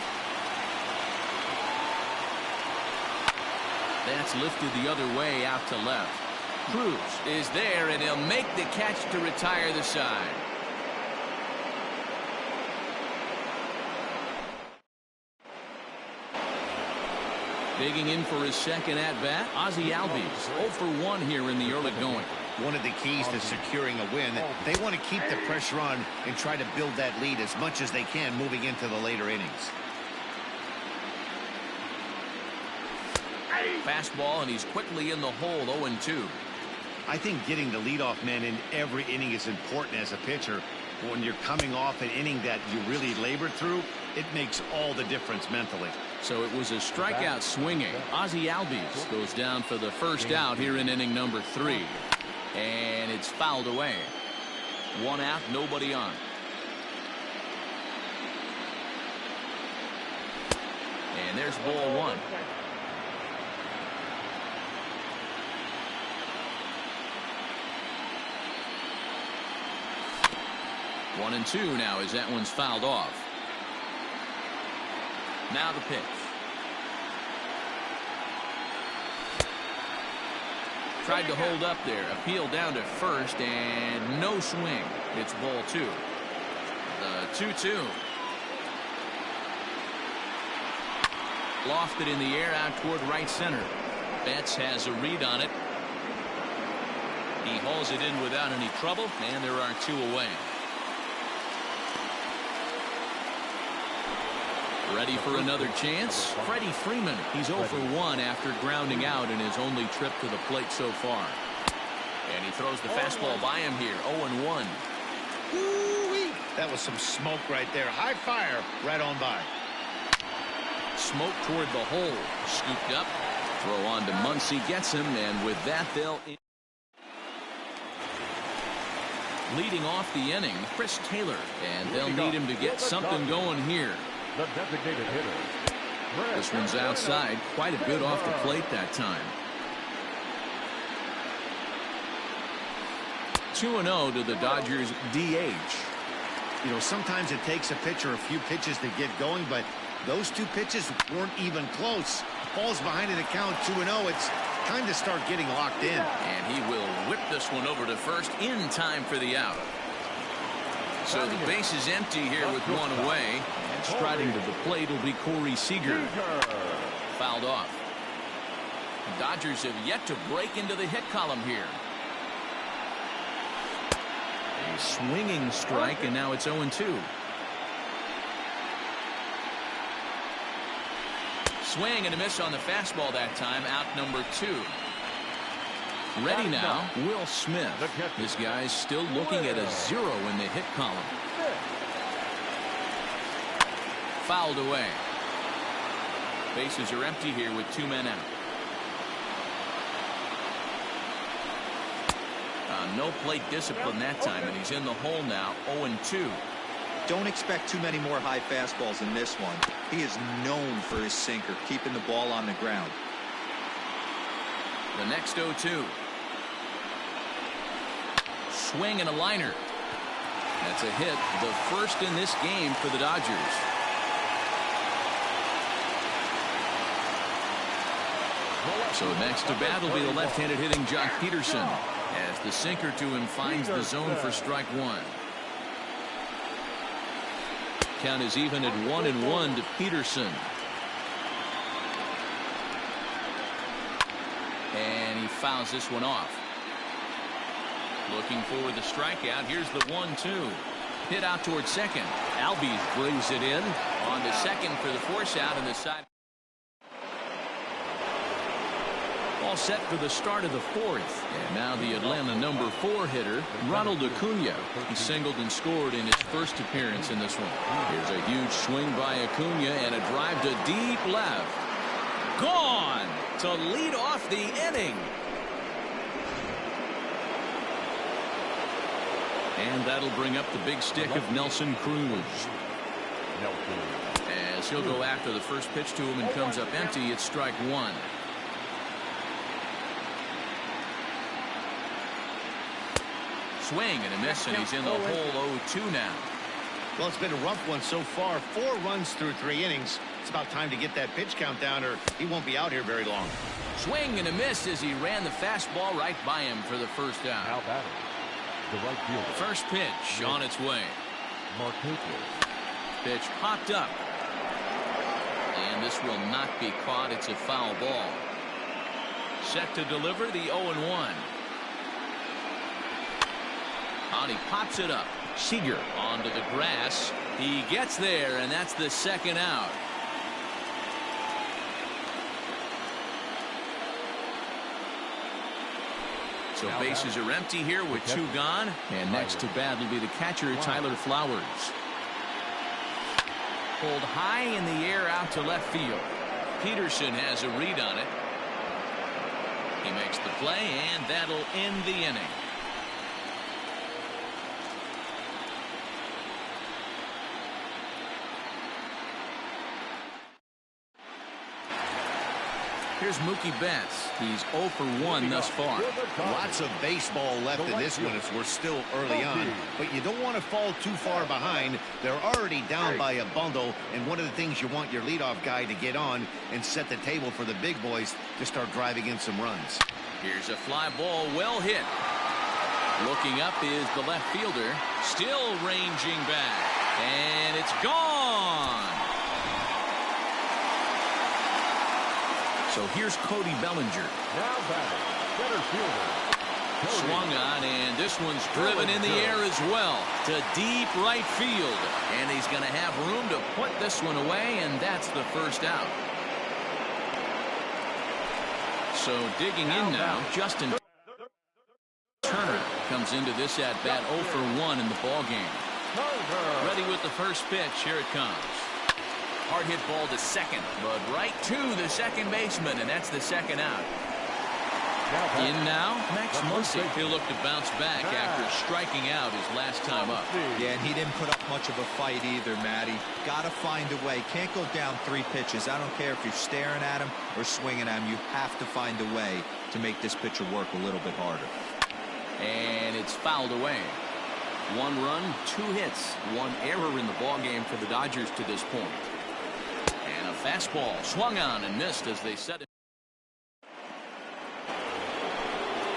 That's lifted the other way out to left. Cruz is there, and he'll make the catch to retire the side. Digging in for his second at-bat, Ozzie Albies. 0 for 1 here in the early going. One of the keys to securing a win, they want to keep the pressure on and try to build that lead as much as they can moving into the later innings. Fastball, and he's quickly in the hole. 0-2. I think getting the leadoff man in every inning is important as a pitcher. When you're coming off an inning that you really labored through, it makes all the difference mentally. So it was a strikeout swinging. Ozzie Albies goes down for the first out here in inning number 3. And it's fouled away. 1 out, nobody on. And there's ball 1. 1-2 now as that one's fouled off. Now the pitch. Tried to hold up there. Appeal down to first and no swing. It's ball 2. The 2-2. Lofted in the air out toward right center. Betts has a read on it. He hauls it in without any trouble, and there are 2 away. Ready for another chance. Freddie Freeman. He's 0 for 1 after grounding out in his only trip to the plate so far. And he throws the fastball by him here. 0-1. Woo-wee. That was some smoke right there. High fire right on by. Smoke toward the hole. Scooped up. Throw on to Muncy. Gets him. And with that, they'll... Leading off the inning, Chris Taylor. And they'll need him to get something going here. The designated hitter. This one's outside. Quite a bit off the plate that time. 2-0 to the Dodgers DH. You know, sometimes it takes a pitcher a few pitches to get going, but those 2 pitches weren't even close. Falls behind in the count 2-0. It's time to start getting locked in. And he will whip this one over to first in time for the out. So the base is empty here with 1 away. And striding to the plate will be Corey Seager. Fouled off. The Dodgers have yet to break into the hit column here. A swinging strike, and now it's 0-2. Swing and a miss on the fastball that time. Out number 2. Ready now, Will Smith. This guy's still looking at a 0 in the hit column. Fouled away. Bases are empty here with 2 men out. No plate discipline that time, and he's in the hole now. 0-2. Don't expect too many more high fastballs in this one. He is known for his sinker, keeping the ball on the ground. The next 0-2. Swing and a liner. That's a hit, the first in this game for the Dodgers. So next to bat will be the left-handed hitting Jock Peterson, as the sinker to him finds the zone for strike 1. Count is even at 1-1 to Peterson. And he fouls this one off. Looking for the strikeout. Here's the 1-2. Hit out towards second. Albies brings it in on the second for the force out in the side. All set for the start of the 4th. And now the Atlanta number 4 hitter, Ronald Acuna. He singled and scored in his first appearance in this one. Here's a huge swing by Acuna and a drive to deep left. Gone to lead off the inning. And that'll bring up the big stick of Nelson Cruz. As he'll go after the first pitch to him and comes up empty, it's strike 1. Swing and a miss, and he's in the hole. 0-2 now. Well, it's been a rough one so far. 4 runs through 3 innings. It's about time to get that pitch count down, or he won't be out here very long. Swing and a miss as he ran the fastball right by him for the first out. Now batting, the right fielder. First pitch on its way. Pitch popped up. And this will not be caught. It's a foul ball. Set to deliver the 0-1. And he pops it up. Seager onto the grass. He gets there, and that's the second out. So bases are empty here with 2 gone. And next to bat will be the catcher, Tyler Flowers. Pulled high in the air out to left field. Peterson has a read on it. He makes the play, and that'll end the inning. Here's Mookie Betts. He's 0 for 1 thus far. Lots of baseball left in this one as we're still early on. But you don't want to fall too far behind. They're already down by a bundle. And one of the things you want your leadoff guy to get on and set the table for the big boys to start driving in some runs. Here's a fly ball, well hit. Looking up is the left fielder. Still ranging back. And it's gone. So here's Cody Bellinger. Now batting, center fielder. Swung on, and this one's driven in the air as well to deep right field. And he's going to have room to put this one away, and that's the first out. So digging in now, Justin Turner comes into this at-bat 0 for 1 in the ballgame. Ready with the first pitch. Here it comes. Hard hit ball to second, but right to the second baseman, and that's the second out. In now, Max Muncy. He'll look to bounce back after striking out his last time up. Yeah, and he didn't put up much of a fight either, Matty. Got to find a way. Can't go down 3 pitches. I don't care if you're staring at him or swinging at him. You have to find a way to make this pitcher work a little bit harder. And it's fouled away. 1 run, 2 hits, 1 error in the ballgame for the Dodgers to this point. And a fastball swung on and missed as they set it.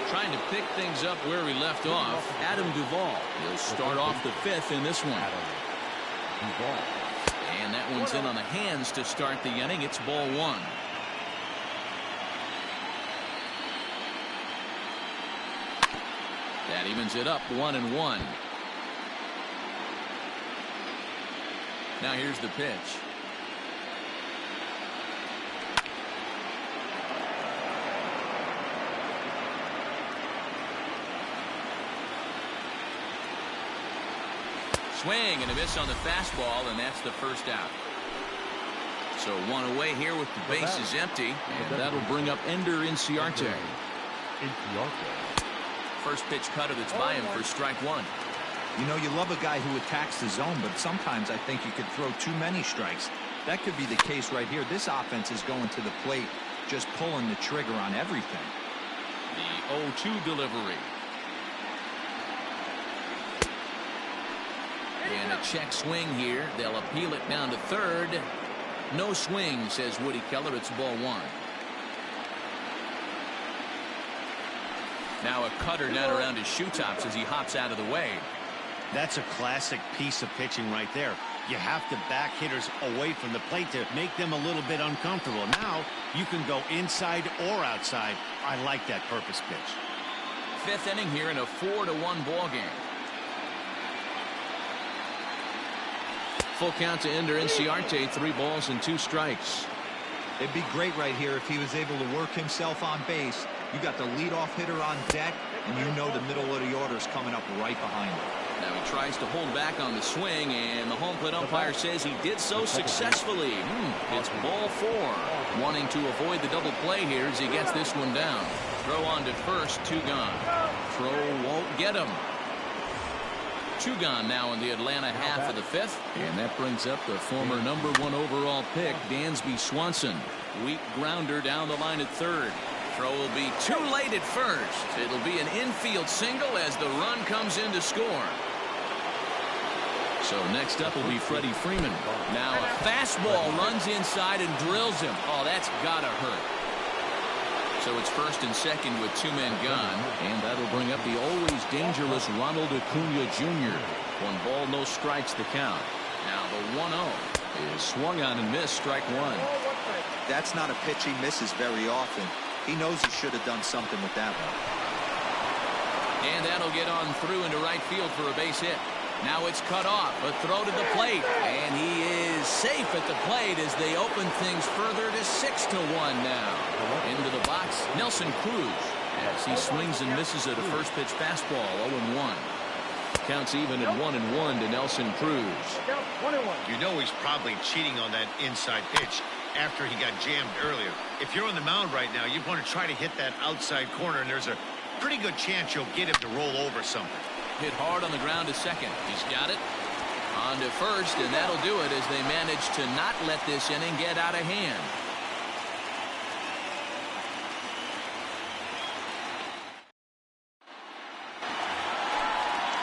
Trying to pick things up where he left off, Adam Duvall. He'll start off the 5th in this one. And that one's in on the hands to start the inning. It's ball 1. That evens it up 1-1. Now here's the pitch. Swing and a miss on the fastball, and that's the first out. So 1 away here with the bases empty, and that'll bring up Ender Inciarte. First pitch cutter that's by him for strike 1. You know, you love a guy who attacks the zone, but sometimes I think you could throw too many strikes. That could be the case right here. This offense is going to the plate, just pulling the trigger on everything. The 0-2 delivery. And a check swing here. They'll appeal it down to third. No swing, says Woody Keller. It's ball 1. Now a cutter down around his shoe tops as he hops out of the way. That's a classic piece of pitching right there. You have to back hitters away from the plate to make them a little bit uncomfortable. Now you can go inside or outside. I like that purpose pitch. 5th inning here in a 4-1 ball game. Full count to Ender Inciarte. 3 balls and 2 strikes. It'd be great right here if he was able to work himself on base. You got the leadoff hitter on deck, and you know the middle of the order is coming up right behind him. Now he tries to hold back on the swing, and the home plate umpire says he did so successfully. It's ball 4. Wanting to avoid the double play here as he gets this one down. Throw on to first, 2 gone. Throw won't get him. 2 gone now in the Atlanta half of the 5th. And that brings up the former #1 overall pick, Dansby Swanson. Weak grounder down the line at third. Throw will be too late at first. It'll be an infield single as the run comes in to score. So next up will be Freddie Freeman. Now a fastball runs inside and drills him. Oh, that's gotta hurt. So it's first and second with 2 men gone, and that'll bring up the always dangerous Ronald Acuna Jr. 1 ball, no strikes the count. Now the 1-0 is swung on and missed, strike 1. That's not a pitch he misses very often. He knows he should have done something with that one. And that'll get on through into right field for a base hit. Now it's cut off, a throw to the plate, and he is safe at the plate as they open things further to 6-1 now. Into the box, Nelson Cruz, as he swings and misses at a first pitch fastball, 0-1. Counts even at 1-1 to Nelson Cruz. You know he's probably cheating on that inside pitch after he got jammed earlier. If you're on the mound right now, you want to try to hit that outside corner, and there's a pretty good chance you'll get him to roll over something. Hit hard on the ground to second. He's got it. On to first, and that'll do it as they manage to not let this inning get out of hand.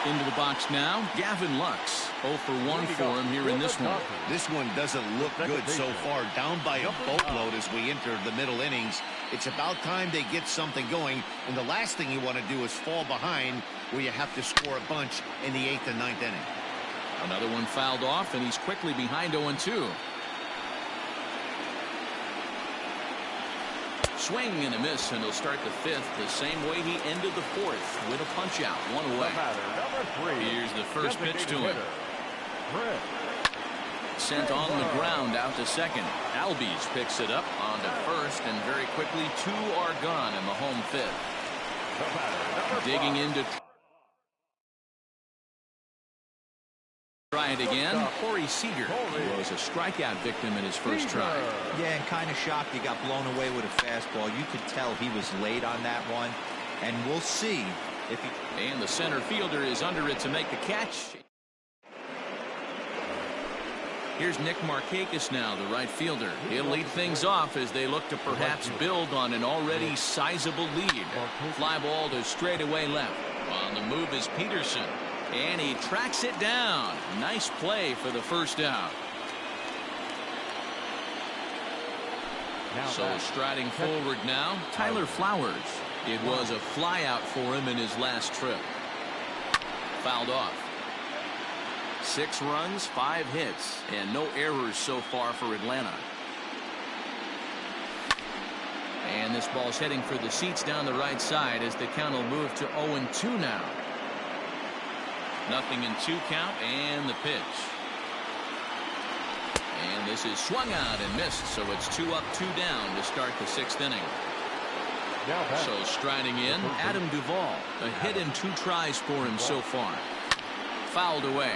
Into the box now, Gavin Lux. 0 for 1 for him here in this one. This one doesn't look good so far. Down by a boatload as we enter the middle innings. It's about time they get something going. And the last thing you want to do is fall behind where you have to score a bunch in the 8th and 9th inning. Another one fouled off, and he's quickly behind 0-2. Swing and a miss, and he'll start the 5th the same way he ended the 4th with a punch out, 1 away. Here's the first pitch to him. Sent on the ground out to second. Albies picks it up on to first, and very quickly 2 are gone in the home 5th. Digging into. Try it again. Corey Seager was a strikeout victim in his first try. Yeah, and kind of shocked he got blown away with a fastball. You could tell he was late on that one, and we'll see if he. And the center fielder is under it to make the catch. Here's Nick Markakis now, the right fielder. He'll lead things off as they look to perhaps build on an already sizable lead. Fly ball to straightaway left. On the move is Peterson. And he tracks it down. Nice play for the first out. So striding forward now, Tyler Flowers. It was a fly out for him in his last trip. Fouled off. 6 runs, 5 hits, and no errors so far for Atlanta. And this ball's heading for the seats down the right side as the count will move to 0-2 now. 0-2 count, and the pitch. And this is swung out and missed, so it's 2 up, 2 down to start the 6th inning. So striding in, Adam Duvall. A hit in 2 tries for him so far. Fouled away.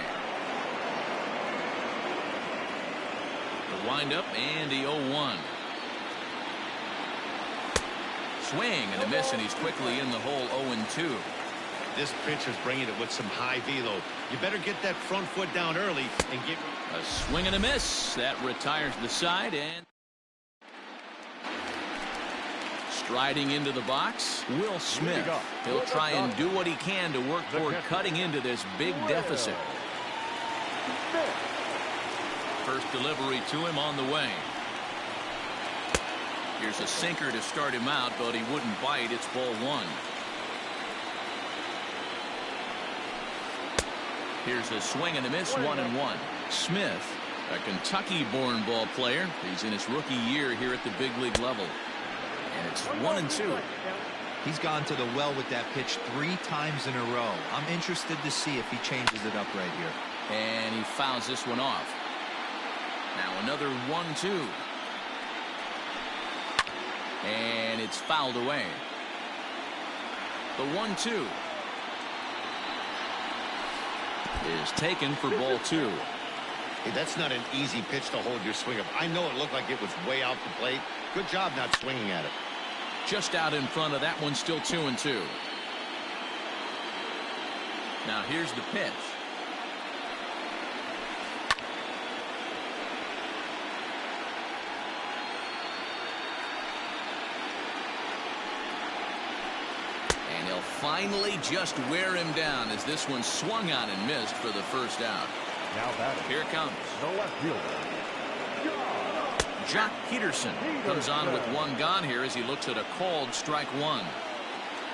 The windup and the 0-1. Swing and a miss, and he's quickly in the hole 0-2. This pitcher's bringing it with some high velo. You better get that front foot down early and get. A swing and a miss. That retires the side, and striding into the box, Will Smith. He'll try and do what he can to work toward cutting into this big deficit. First delivery to him on the way. Here's a sinker to start him out, but he wouldn't bite. It's ball 1. Here's a swing and a miss, 1-1. Smith, a Kentucky-born ball player. He's in his rookie year here at the big league level. And it's 1-2. He's gone to the well with that pitch 3 times in a row. I'm interested to see if he changes it up right here. And he fouls this one off. Now another 1-2. And it's fouled away. The 1-2 is taken for ball 2. Hey, that's not an easy pitch to hold your swing up. I know it looked like it was way out the plate. Good job not swinging at it. Just out in front of that one, still 2-2. Now here's the pitch. And he'll finally just wear him down as this one swung on and missed for the first out. Now batting. Here it comes. The left fielder. Jock Peterson comes on with 1 gone here as he looks at a called strike 1.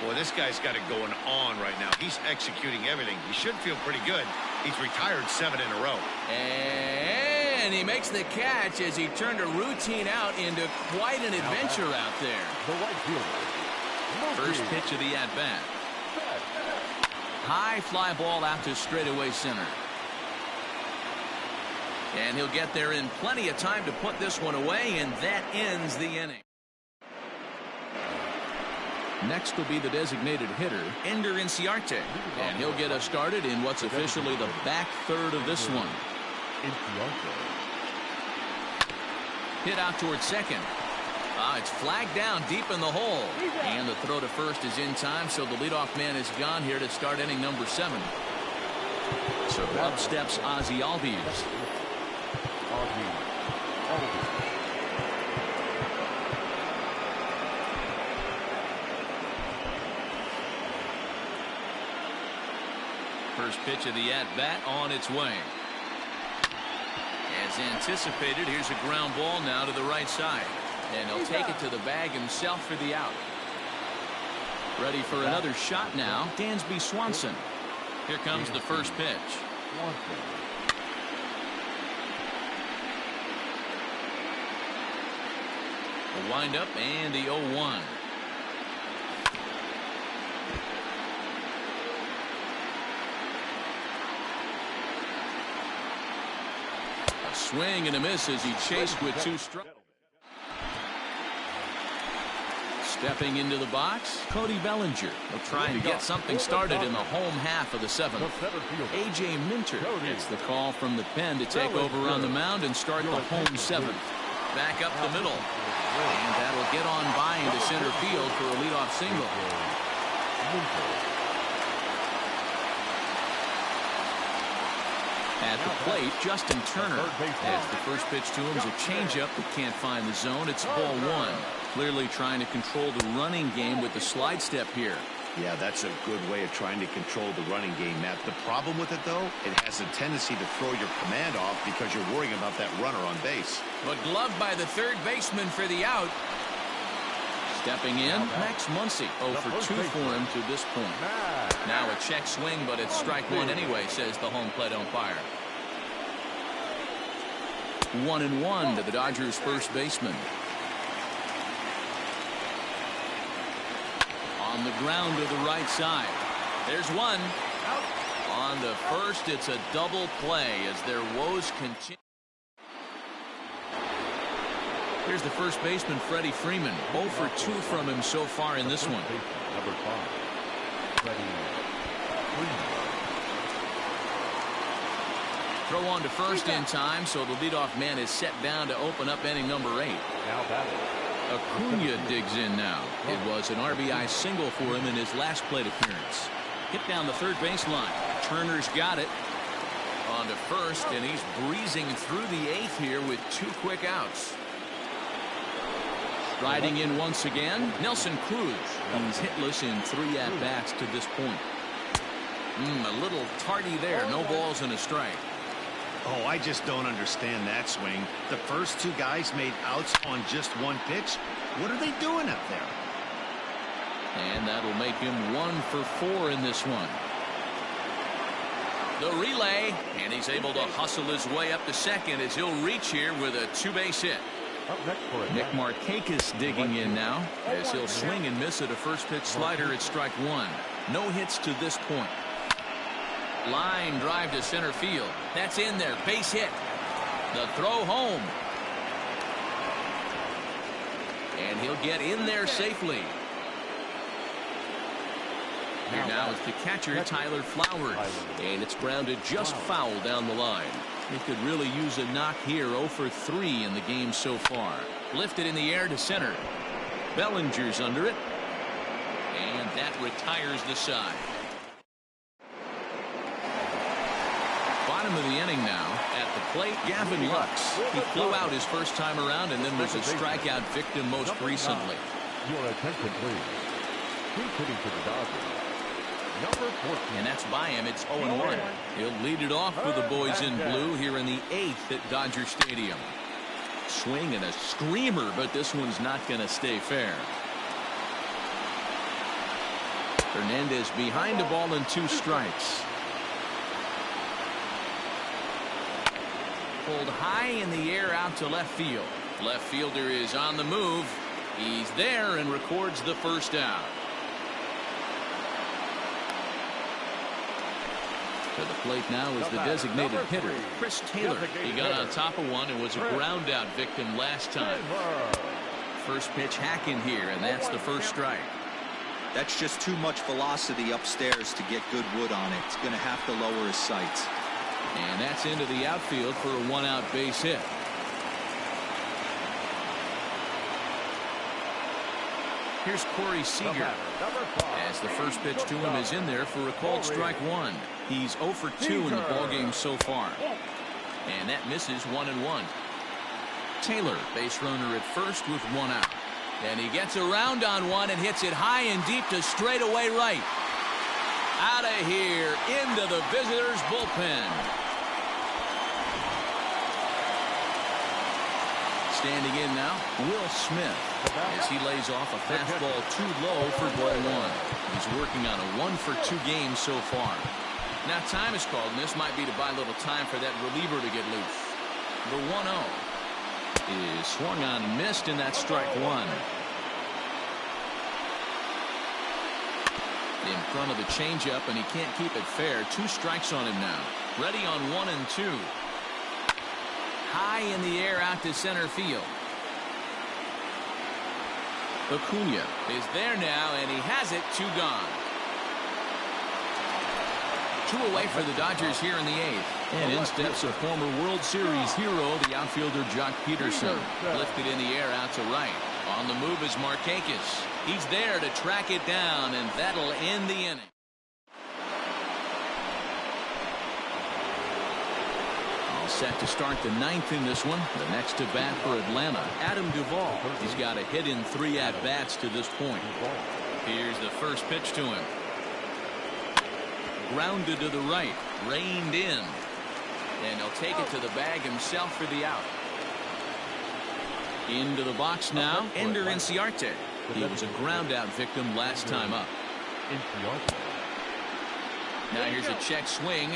Boy, this guy's got it going on right now. He's executing everything. He should feel pretty good. He's retired 7 in a row. And he makes the catch as he turned a routine out into quite an adventure out there. The right fielder. First pitch of the at-bat. High fly ball out to straightaway center. And he'll get there in plenty of time to put this one away, and that ends the inning. Next will be the designated hitter, Ender Inciarte, and he'll get us started in what's officially the back third of this one. Hit out towards second. It's flagged down deep in the hole, and the throw to first is in time, so the leadoff man is gone here to start inning number 7. So up steps Ozzie Albies. First pitch of the at-bat on its way. As anticipated, here's a ground ball now to the right side. And he'll take it to the bag himself for the out. Ready for another shot now, Dansby Swanson. Here comes the first pitch. A windup and the 0-1. A swing and a miss as he chased with 2 strikes. Stepping into the box, Cody Bellinger will try and get something started in the home half of the 7th. A.J. Minter gets the call from the pen to take over on the mound and start the home 7th. Back up the middle. And that'll get on by into center field for a leadoff single. At the plate, Justin Turner. As the first pitch to him is a changeup that can't find the zone. It's ball 1. Clearly trying to control the running game with the slide step here. Yeah, that's a good way of trying to control the running game, Matt. The problem with it, though, it has a tendency to throw your command off because you're worrying about that runner on base. But gloved by the third baseman for the out. Stepping in, Max Muncy. 0 for 2 for him to this point. Now a check swing, but it's strike 1 anyway, says the home plate umpire. 1-1 to the Dodgers' first baseman. On the ground to the right side. There's one. On the first, it's a double play as their woes continue. Here's the first baseman, Freddie Freeman. 0 for 2 from him so far in this one. Number 5, Freddie Freeman. Throw on to first in time, so the leadoff man is set down to open up inning number 8. Now batting. Acuna digs in now. It was an RBI single for him in his last plate appearance. Hit down the third baseline. Turner's got it. On to first, and he's breezing through the 8th here with 2 quick outs. Riding in once again, Nelson Cruz. He's hitless in 3 at-bats to this point. A little tardy there. No balls and a strike. Oh, I just don't understand that swing. The first 2 guys made outs on just 1 pitch. What are they doing up there? And that'll make him 1 for 4 in this one. The relay, and he's able to hustle his way up to second as he'll reach here with a 2-base hit. Nick Markakis digging in now as he'll swing and miss at a first pitch slider at strike 1. No hits to this point. Line drive to center field. That's in there. Base hit. The throw home. And he'll get in there safely. Here now is the catcher, Tyler Flowers. And it's grounded just foul down the line. He could really use a knock here. 0 for 3 in the game so far. Lifted in the air to center. Bellinger's under it. And that retires the side. Bottom of the inning now. At the plate, Gavin Lux. He flew out his first time around and then was a strikeout victim most recently. Your attention, please. Who's hitting for the Dodgers? Number 14. And that's by him. It's 0-1. He'll lead it off for the boys in blue here in the 8th at Dodger Stadium. Swing and a screamer, but this one's not going to stay fair. Hernandez behind the ball and 2 strikes. Pulled high in the air out to left field. Left fielder is on the move. He's there and records the first out. To the plate now is the designated hitter, Chris Taylor. He got on top of one and was a ground out victim last time. First pitch hacking here, and that's the first strike. That's just too much velocity upstairs to get good wood on it. It's going to have to lower his sights. And that's into the outfield for a 1-out base hit. Here's Corey Seager. As the first pitch to him is in there for a called strike 1. He's 0 for 2 in the ballgame so far. And that misses 1-1. Taylor, base runner at first with 1 out. And he gets around on one and hits it high and deep to straightaway right. Out of here, into the visitors' bullpen. Standing in now, Will Smith, as he lays off a fastball too low for ball one. He's working on a 1-for-2 game so far. Now time is called, and this might be to buy a little time for that reliever to get loose. The 1-0 is swung on and missed, and that's strike one. In front of the changeup, and he can't keep it fair. 2 strikes on him now. Ready on 1 and 2. High in the air out to center field. Acuna is there now, and he has it. 2 gone. 2 away for the Dodgers here in the 8th. And in steps a former World Series hero, the outfielder Jock Peterson. Lifted in the air out to right. On the move is Markakis. He's there to track it down, and that'll end the inning. All set to start the 9th in this one. The next to bat for Atlanta, Adam Duvall. He's got a hit in 3 at-bats to this point. Here's the first pitch to him. Grounded to the right, reined in. And he'll take it to the bag himself for the out. Into the box now, Ender Inciarte. He was a ground-out victim last time up. Now here's a check swing.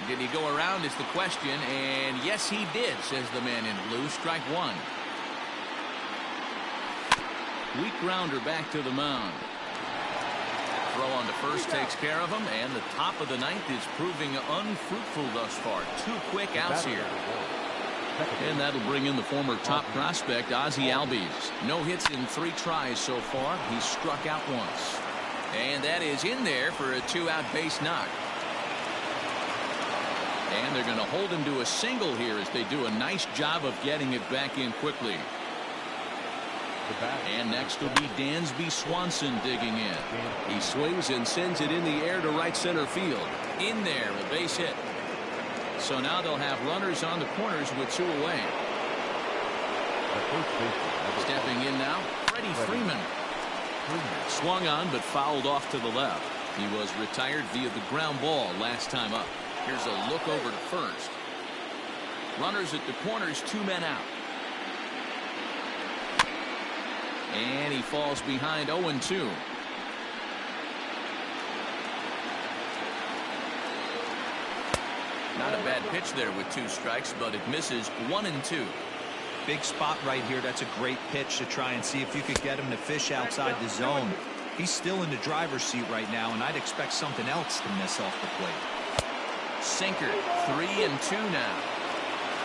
Did he go around is the question, and yes he did, says the man in blue. Strike one. Weak grounder back to the mound. Throw on to first takes care of him, and the top of the 9th is proving unfruitful thus far. 2 quick outs here. And that'll bring in the former top prospect, Ozzie Albies. No hits in 3 tries so far. He's struck out once. And that is in there for a 2-out base knock. And they're going to hold him to a single here as they do a nice job of getting it back in quickly. And next will be Dansby Swanson digging in. He swings and sends it in the air to right center field. In there, a base hit. So now they'll have runners on the corners with 2 away. Stepping in now, Freddie Freeman. Swung on but fouled off to the left. He was retired via the ground ball last time up. Here's a look over to first. Runners at the corners, 2 men out. And he falls behind 0-2. Not a bad pitch there with 2 strikes, but it misses. 1-2. Big spot right here. That's a great pitch to try and see if you could get him to fish outside the zone. He's still in the driver's seat right now, and I'd expect something else to miss off the plate. Sinker. 3-2 now.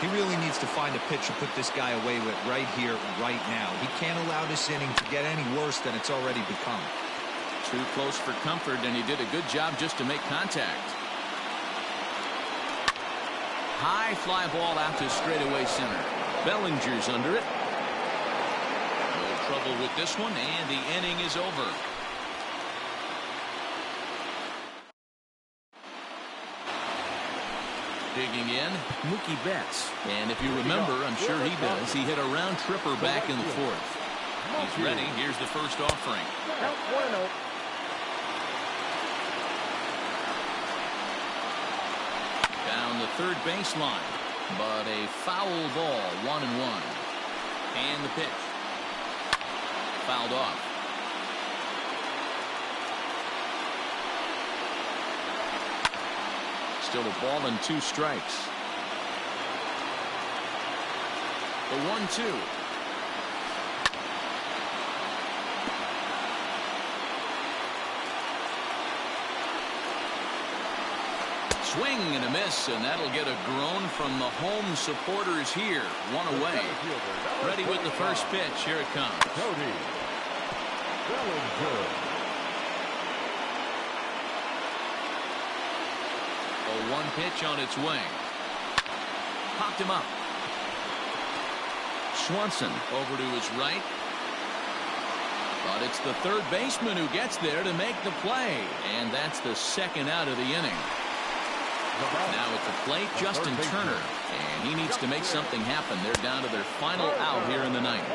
He really needs to find a pitch to put this guy away with right here, right now. He can't allow this inning to get any worse than it's already become. Too close for comfort, and he did a good job just to make contact. High fly ball out to straightaway center. Bellinger's under it. No trouble with this one, and the inning is over. Digging in, Mookie Betts. And if you remember, I'm sure he does, he hit a round tripper back in the 4th. He's ready. Here's the first offering. Down the third baseline, but a foul ball, 1-1. And the pitch. Fouled off. Still a ball and 2 strikes. The 1-2. Swing and a miss, and that'll get a groan from the home supporters here. 1 away. Ready with the first pitch. Here it comes. A 1 pitch on its way. Popped him up. Swanson over to his right. But it's the third baseman who gets there to make the play. And that's the 2nd out of the inning. Now at the plate, Justin Turner. And he needs to make something happen. They're down to their final out here in the 9th.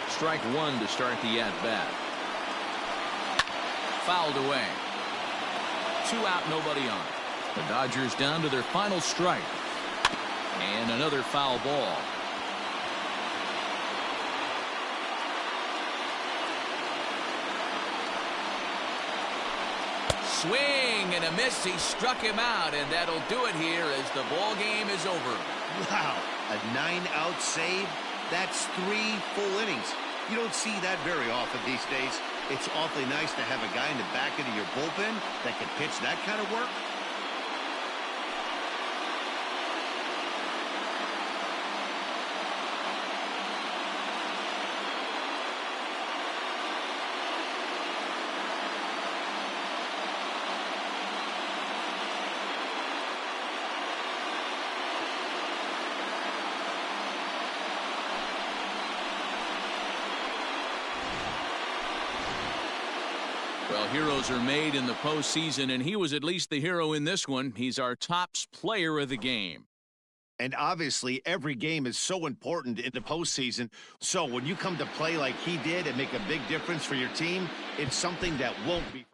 Strike 1 to start the at-bat. Fouled away. 2 out, nobody on. The Dodgers down to their final strike. And another foul ball. Swing and a miss. He struck him out, and that'll do it here as the ball game is over. Wow, a 9-out save? That's 3 full innings. You don't see that very often these days. It's awfully nice to have a guy in the back end of your bullpen that can pitch that kind of work. Well, heroes are made in the postseason, and he was at least the hero in this one. He's our top player of the game. And obviously, every game is so important in the postseason. So when you come to play like he did and make a big difference for your team, it's something that won't be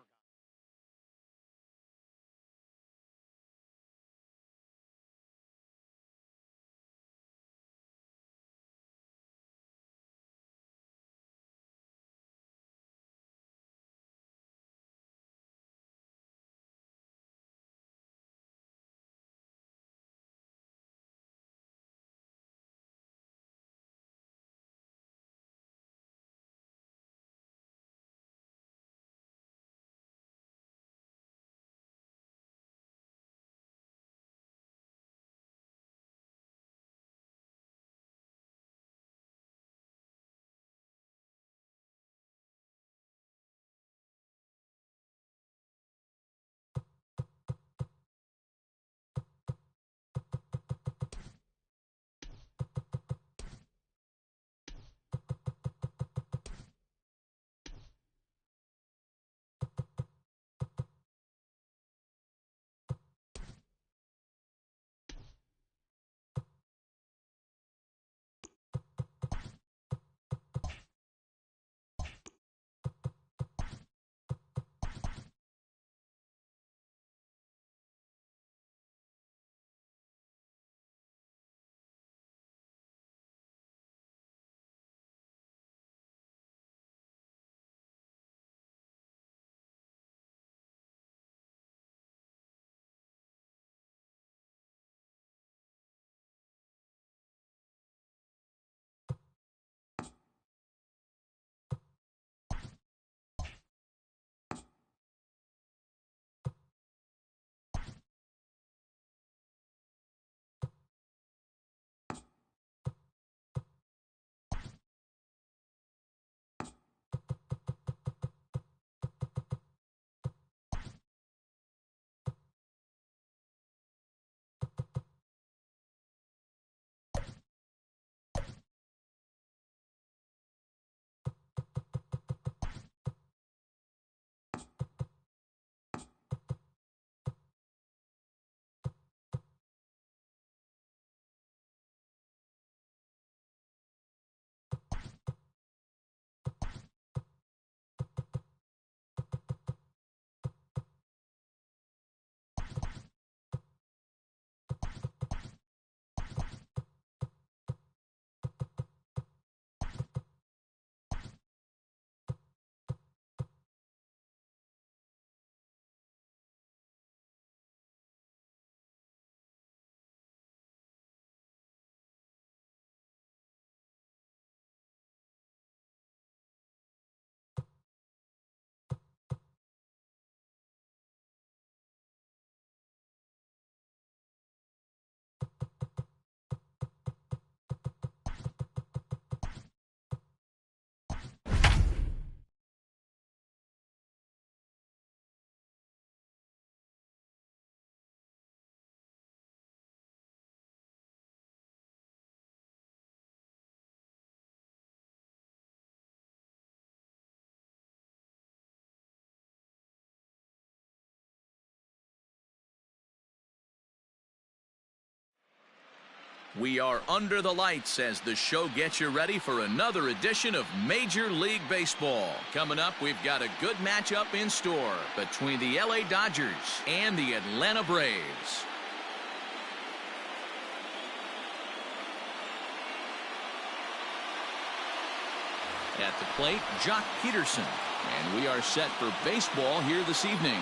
We are under the lights as the show gets you ready for another edition of Major League Baseball. Coming up, we've got a good matchup in store between the LA Dodgers and the Atlanta Braves. At the plate, Jock Peterson. And we are set for baseball here this evening.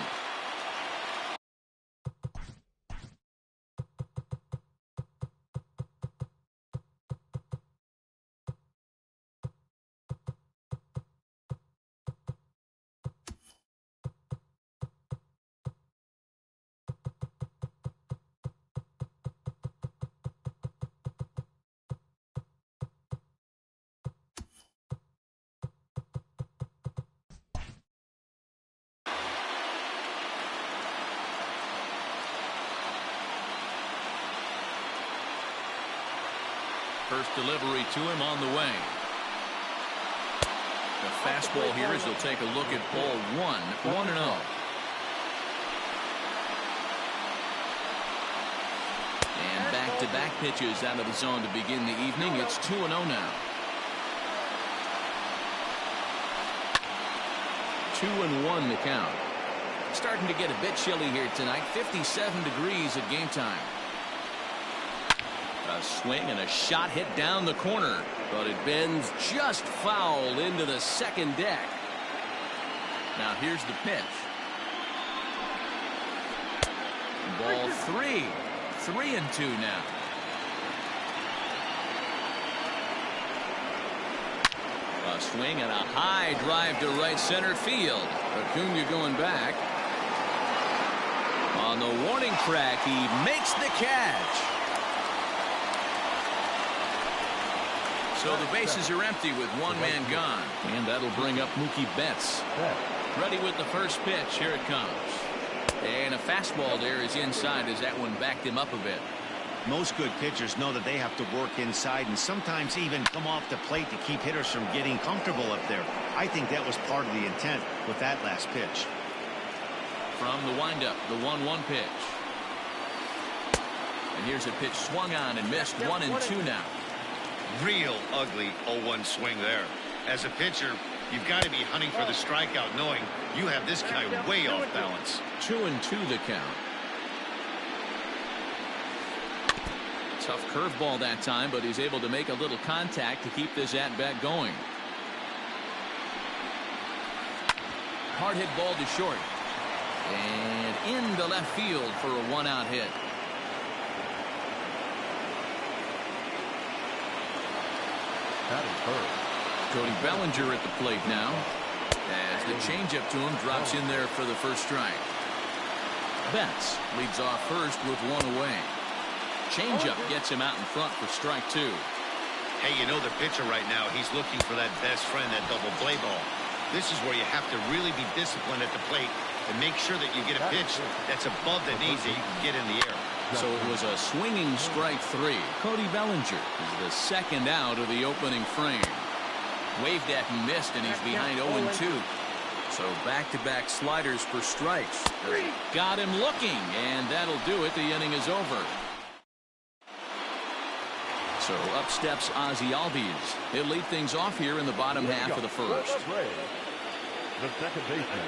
First delivery to him on the way. The fastball here as he'll take a look at ball 1-0. And back-to-back pitches out of the zone to begin the evening. It's 2-0 now. 2-1 the count. Starting to get a bit chilly here tonight. 57 degrees at game time. A swing and a shot hit down the corner, but it bends just foul into the second deck. Now here's the pitch. Ball 3. 3-2 now. A swing and a high drive to right center field. Acuna going back. On the warning track, he makes the catch. So the bases are empty with one man gone. And that'll bring up Mookie Betts. Ready with the first pitch. Here it comes. And a fastball there is inside as that one backed him up a bit. Most good pitchers know that they have to work inside and sometimes even come off the plate to keep hitters from getting comfortable up there. I think that was part of the intent with that last pitch. From the windup, the 1-1 pitch. And here's a pitch swung on and missed. 1-2 now. Real ugly 0-1 swing there. As a pitcher, you've got to be hunting for the strikeout, knowing you have this guy way off balance. 2-2 the count. Tough curveball that time, but he's able to make a little contact to keep this at-bat going. Hard hit ball to short. And into left field for a one-out hit. That is first. Cody Bellinger at the plate now. As the changeup to him drops in there for the first strike. Betts leads off first with one away. Changeup gets him out in front for strike 2. Hey, you know the pitcher right now, he's looking for that best friend, that double play ball. This is where you have to really be disciplined at the plate and make sure that you get a pitch that's above the knees that you can get in the air. So it was a swinging strike 3. Cody Bellinger is the second out of the opening frame. Waved at and missed, and he's behind 0-2. So back-to-back sliders for strikes. Got him looking, and that'll do it. The inning is over. So up steps Ozzie Albies. He'll lead things off here in the bottom half of the first. The second baseman,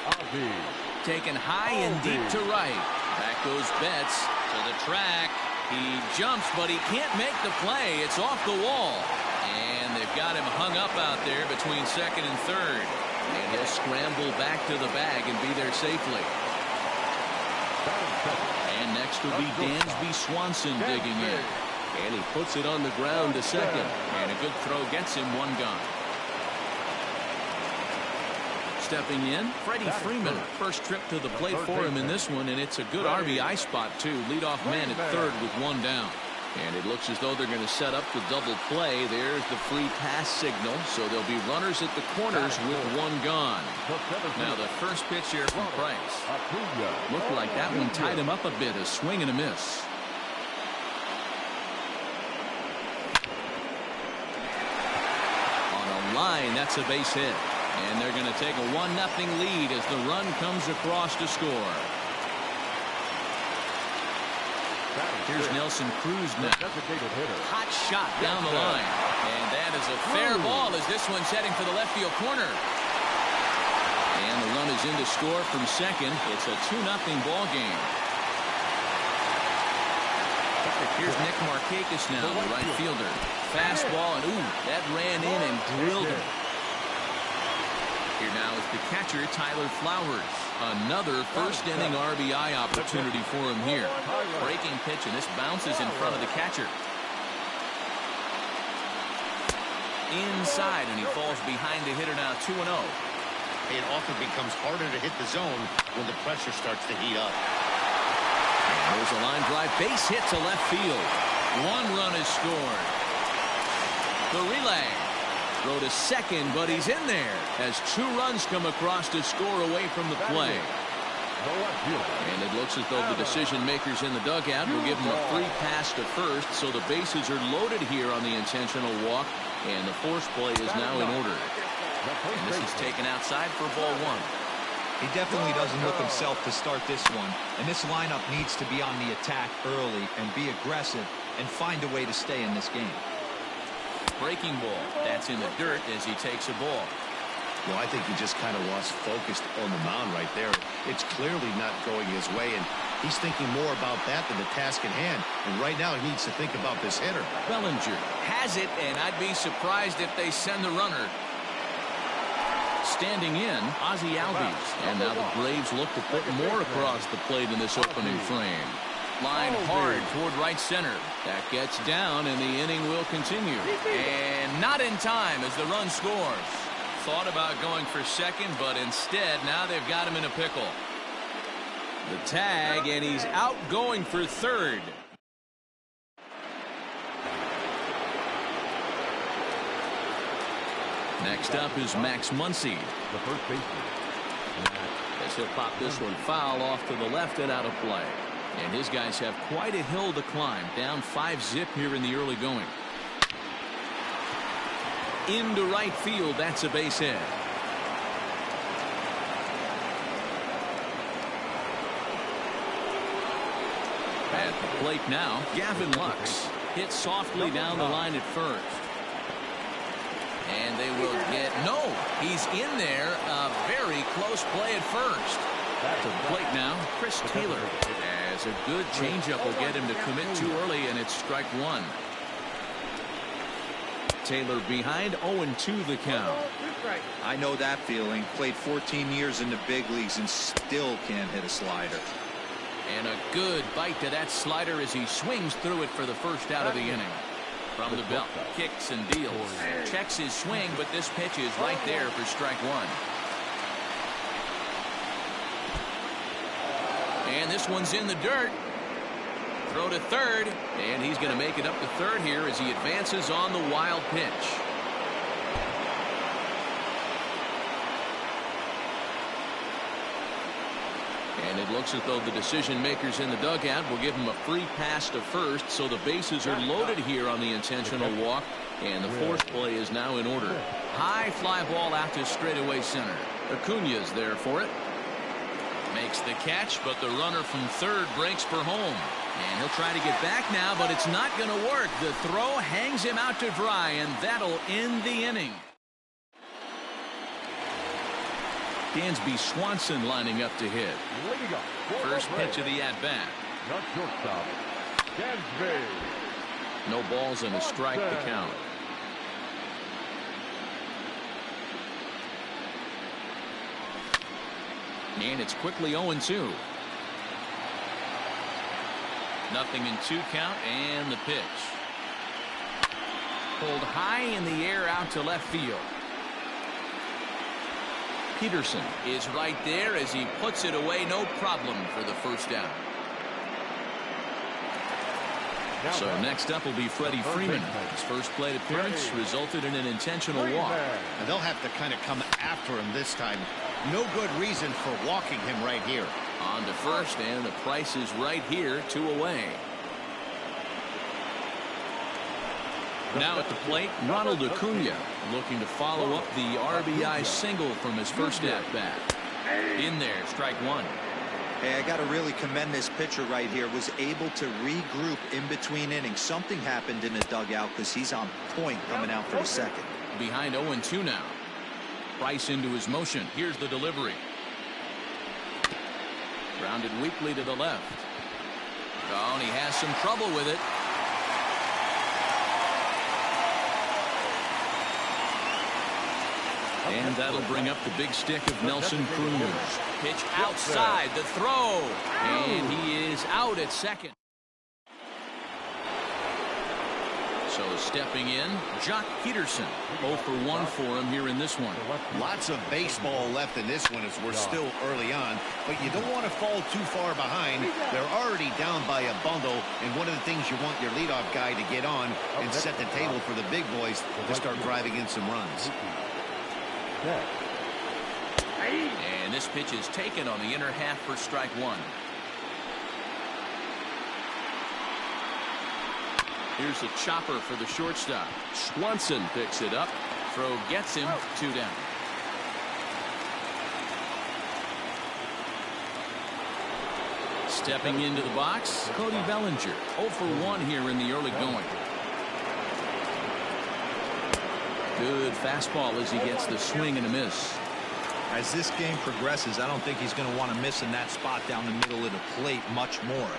Albies. Taken high and deep to right. Back goes Betts to the track. He jumps, but he can't make the play. It's off the wall. And they've got him hung up out there between second and third. And he'll scramble back to the bag and be there safely. And next will be Dansby Swanson digging in. And he puts it on the ground to second. And a good throw gets him one gone. Stepping in, Freddie Freeman. First trip to the plate for him in this one, and it's a good RBI spot, too. Leadoff man at third with one down. And it looks as though they're going to set up the double play. There's the free pass signal, so there'll be runners at the corners with one gone. Now the first pitch here from Price. Looked like that one tied him up a bit, a swing and a miss. On a line, that's a base hit. And they're going to take a 1-0 lead as the run comes across to score. Here's Nelson Cruz now. Designated hitter. Hot shot down the line. And that is a fair ball as this one's heading for the left field corner. And the run is in to score from second. It's a 2-0 ball game. Here's Nick Markakis now, the right fielder. Fastball, and ooh, that ran in and drilled him. Here now is the catcher, Tyler Flowers. Another first-inning RBI opportunity for him here. Breaking pitch, and this bounces in front of the catcher. Inside, and he falls behind the hitter now, 2-0. It often becomes harder to hit the zone when the pressure starts to heat up. And there's a line drive, base hit to left field. One run is scored. The relay. Throw to second, but he's in there as 2 runs come across to score away from the play. And it looks as though the decision makers in the dugout will give him a free pass to first, so the bases are loaded here on the intentional walk, and the force play is now in order. And this is taken outside for ball 1. He definitely doesn't look himself to start this one, and this lineup needs to be on the attack early and be aggressive and find a way to stay in this game. Breaking ball. That's in the dirt as he takes a ball. Well, I think he just kind of lost focus on the mound right there. It's clearly not going his way, and he's thinking more about that than the task at hand. And right now he needs to think about this hitter. Bellinger has it, and I'd be surprised if they send the runner. Standing in, Ozzie Albies. And now the Braves look to put more across the plate in this opening frame. Line hard toward right center. That gets down, and the inning will continue. And not in time as the run scores. Thought about going for second, but instead, now they've got him in a pickle. The tag, and he's out going for third. Next up is Max Muncy. The first baseman. As he'll pop this one foul off to the left and out of play. And his guys have quite a hill to climb. Down 5-zip here in the early going. Into right field. That's a base hit. At the plate now, Gavin Lux hits softly down the line at first. And they will get, no, he's in there. A very close play at first. At the plate now, Chris Taylor. As a good changeup will get him to commit too early, and it's strike 1. Taylor behind, 0-2 the count. I know that feeling. Played 14 years in the big leagues and still can't hit a slider. And a good bite to that slider as he swings through it for the first out of the inning. From the belt, kicks and deals. Checks his swing, but this pitch is right there for strike 1. And this one's in the dirt. Throw to third, and he's going to make it up to third here as he advances on the wild pitch. And it looks as though the decision makers in the dugout will give him a free pass to first, so the bases are loaded here on the intentional walk, and the force play is now in order. High fly ball out to straightaway center. Acuna's there for it. Makes the catch, but the runner from third breaks for home. And he'll try to get back now, but it's not going to work. The throw hangs him out to dry, and that'll end the inning. Dansby Swanson lining up to hit. First pitch of the at-bat. Not shortstop. Dansby. No balls and a strike to count. And it's quickly 0-2. Nothing in 2 count, and the pitch. Pulled high in the air out to left field. Peterson is right there as he puts it away, no problem for the first out. So next up will be Freddie Freeman. His first plate appearance resulted in an intentional walk. And they'll have to kind of come after him this time. No good reason for walking him right here. On to first, and the price is right here, 2 away. Now at the plate, Ronald Acuna looking to follow up the RBI single from his first at-bat. In there, strike 1. Hey, I got to really commend this pitcher right here. Was able to regroup in between innings. Something happened in the dugout because he's on point coming out for the second. Behind 0-2 now. Price into his motion. Here's the delivery. Grounded weakly to the left. Oh, and he has some trouble with it. And that'll bring up the big stick of Nelson Cruz. Pitch outside the throw. And he is out at second. So stepping in, Jock Peterson. 0 for 1 for him here in this one. Lots of baseball left in this one as we're still early on, but you don't want to fall too far behind. They're already down by a bundle, and one of the things you want your leadoff guy to get on and set the table for the big boys to start driving in some runs. And this pitch is taken on the inner half for strike one. Here's a chopper for the shortstop. Swanson picks it up. Throw gets him. 2 down. Stepping into the box, Cody Bellinger. 0 for 1 here in the early going. Good fastball as he gets the swing and a miss. As this game progresses, I don't think he's going to want to miss in that spot down the middle of the plate much more.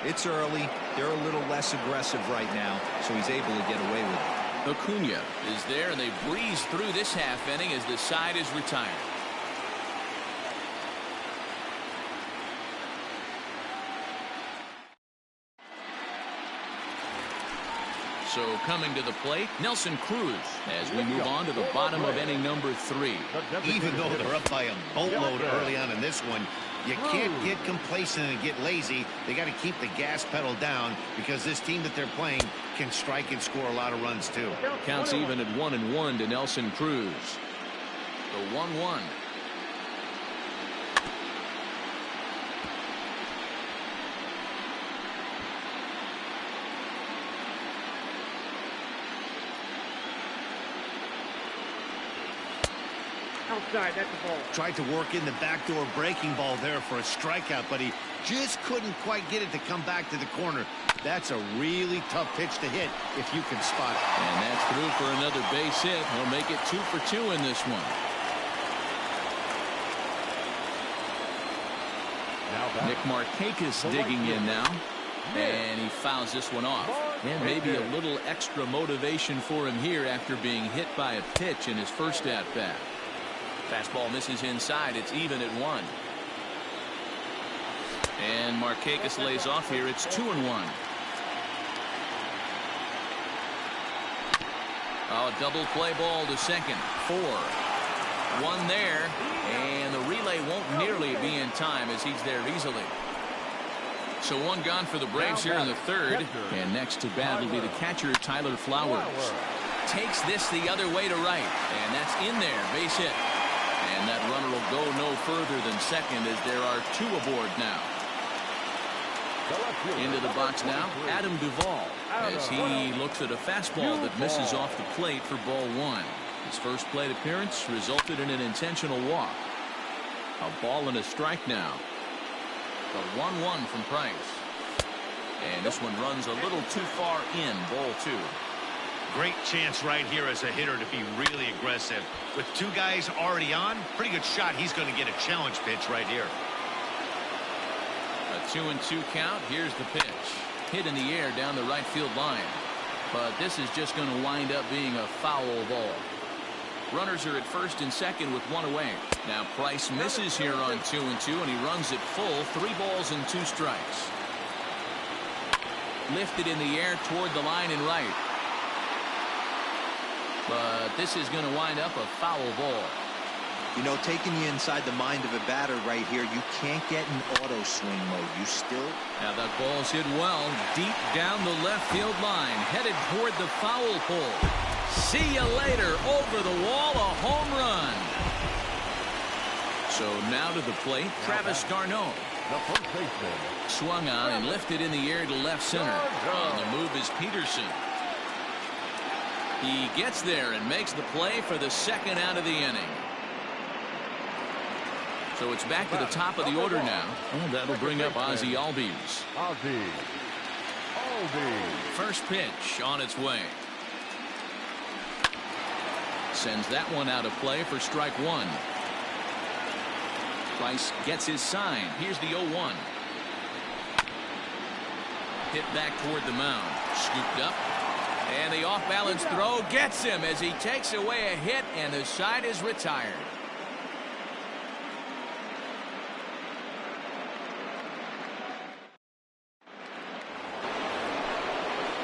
It's early. They're a little less aggressive right now, so he's able to get away with it. Acuna is there, and they breeze through this half inning as the side is retired. So coming to the plate, Nelson Cruz as we move on to the bottom of inning number 3. Even though they're up by a boatload early on in this one, you can't get complacent and get lazy. They got to keep the gas pedal down because this team that they're playing can strike and score a lot of runs too. Counts even at 1-1 to Nelson Cruz. The 1-1. Outside, that's the ball. Tried to work in the backdoor breaking ball there for a strikeout, but he just couldn't quite get it to come back to the corner. That's a really tough pitch to hit if you can spot it. And that's through for another base hit. He'll make it 2 for 2 in this one. Nick Markakis digging in now. And he fouls this one off. And maybe a little extra motivation for him here after being hit by a pitch in his first at-bat. Fastball misses inside. It's even at 1. And Markakis lays off here. It's 2-1. Oh, double play ball to second. 4. 1 there. And the relay won't nearly be in time as he's there easily. So 1 gone for the Braves here in the 3rd. And next to bat will be the catcher, Tyler Flowers. Takes this the other way to right. And that's in there. Base hit. And that runner will go no further than second as there are 2 aboard now. Into the box now, Adam Duvall, as he looks at a fastball that misses off the plate for ball 1. His first plate appearance resulted in an intentional walk. A ball and a strike now. The 1-1 from Price. And this one runs a little too far in, ball 2. Great chance right here as a hitter to be really aggressive. With 2 guys already on, pretty good shot. He's going to get a challenge pitch right here. A 2-2 count. Here's the pitch. Hit in the air down the right field line. But this is just going to wind up being a foul ball. Runners are at first and second with 1 away. Now Price misses here on 2-2, and he runs it full. 3 balls and 2 strikes. Lifted in the air toward the line and right. But this is going to wind up a foul ball. You know, taking you inside the mind of a batter right here, you can't get in auto swing mode. You still. Now that ball's hit well, deep down the left field line, headed toward the foul pole. See you later. Over the wall, a home run. So now to the plate, Travis d'Arnaud. Swung on and lifted in the air to left center. On the move is Peterson. He gets there and makes the play for the 2nd out of the inning. So it's back to the top of the order now. And that'll bring up Ozzie Albies. Ozzie Albies. First pitch on its way. Sends that one out of play for strike one. Price gets his sign. Here's the 0-1. Hit back toward the mound. Scooped up. And the off-balance throw gets him as he takes away a hit, and the side is retired.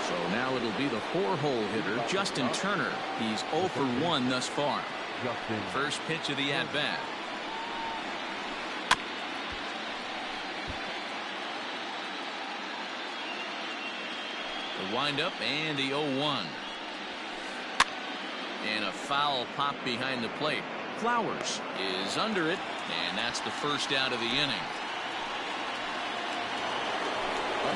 So now it'll be the 4-hole hitter, Justin Turner. He's 0 for 1 thus far. First pitch of the at-bat. The windup and the 0-1. And a foul pop behind the plate. Flowers is under it, and that's the first out of the inning.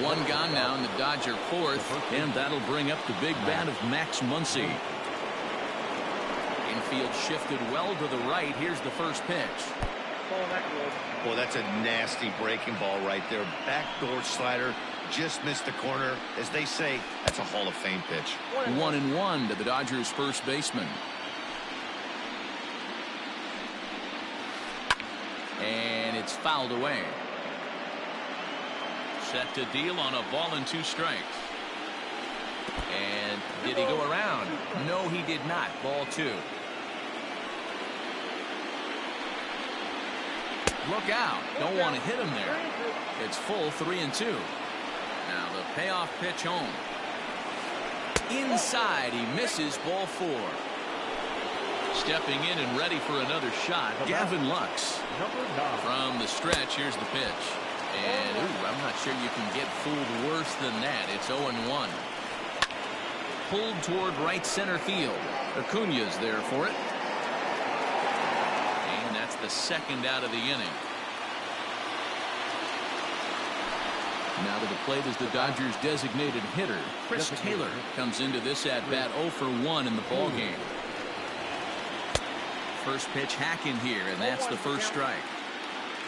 One gone now in the Dodger fourth, and that'll bring up the big bat of Max Muncy. Infield shifted well to the right. Here's the first pitch. Boy, that's a nasty breaking ball right there. Backdoor slider. Just missed the corner. As they say, that's a Hall of Fame pitch. 1-1 to the Dodgers first baseman. And it's fouled away. Set to deal on a ball and 2 strikes. And did he go around? No, he did not. Ball 2. Look out. Don't want to hit him there. It's full 3-2. Now the payoff pitch home. Inside, he misses. Ball 4. Stepping in and ready for another shot, Gavin Lux. From the stretch, here's the pitch. And I'm not sure you can get fooled worse than that. It's 0-1. Pulled toward right center field. Acuna's there for it. And that's the second out of the inning. Now to the plate is the Dodgers designated hitter. Chris Taylor comes into this at bat 0 for 1 in the ball game. First pitch hacking here, and that's the first strike.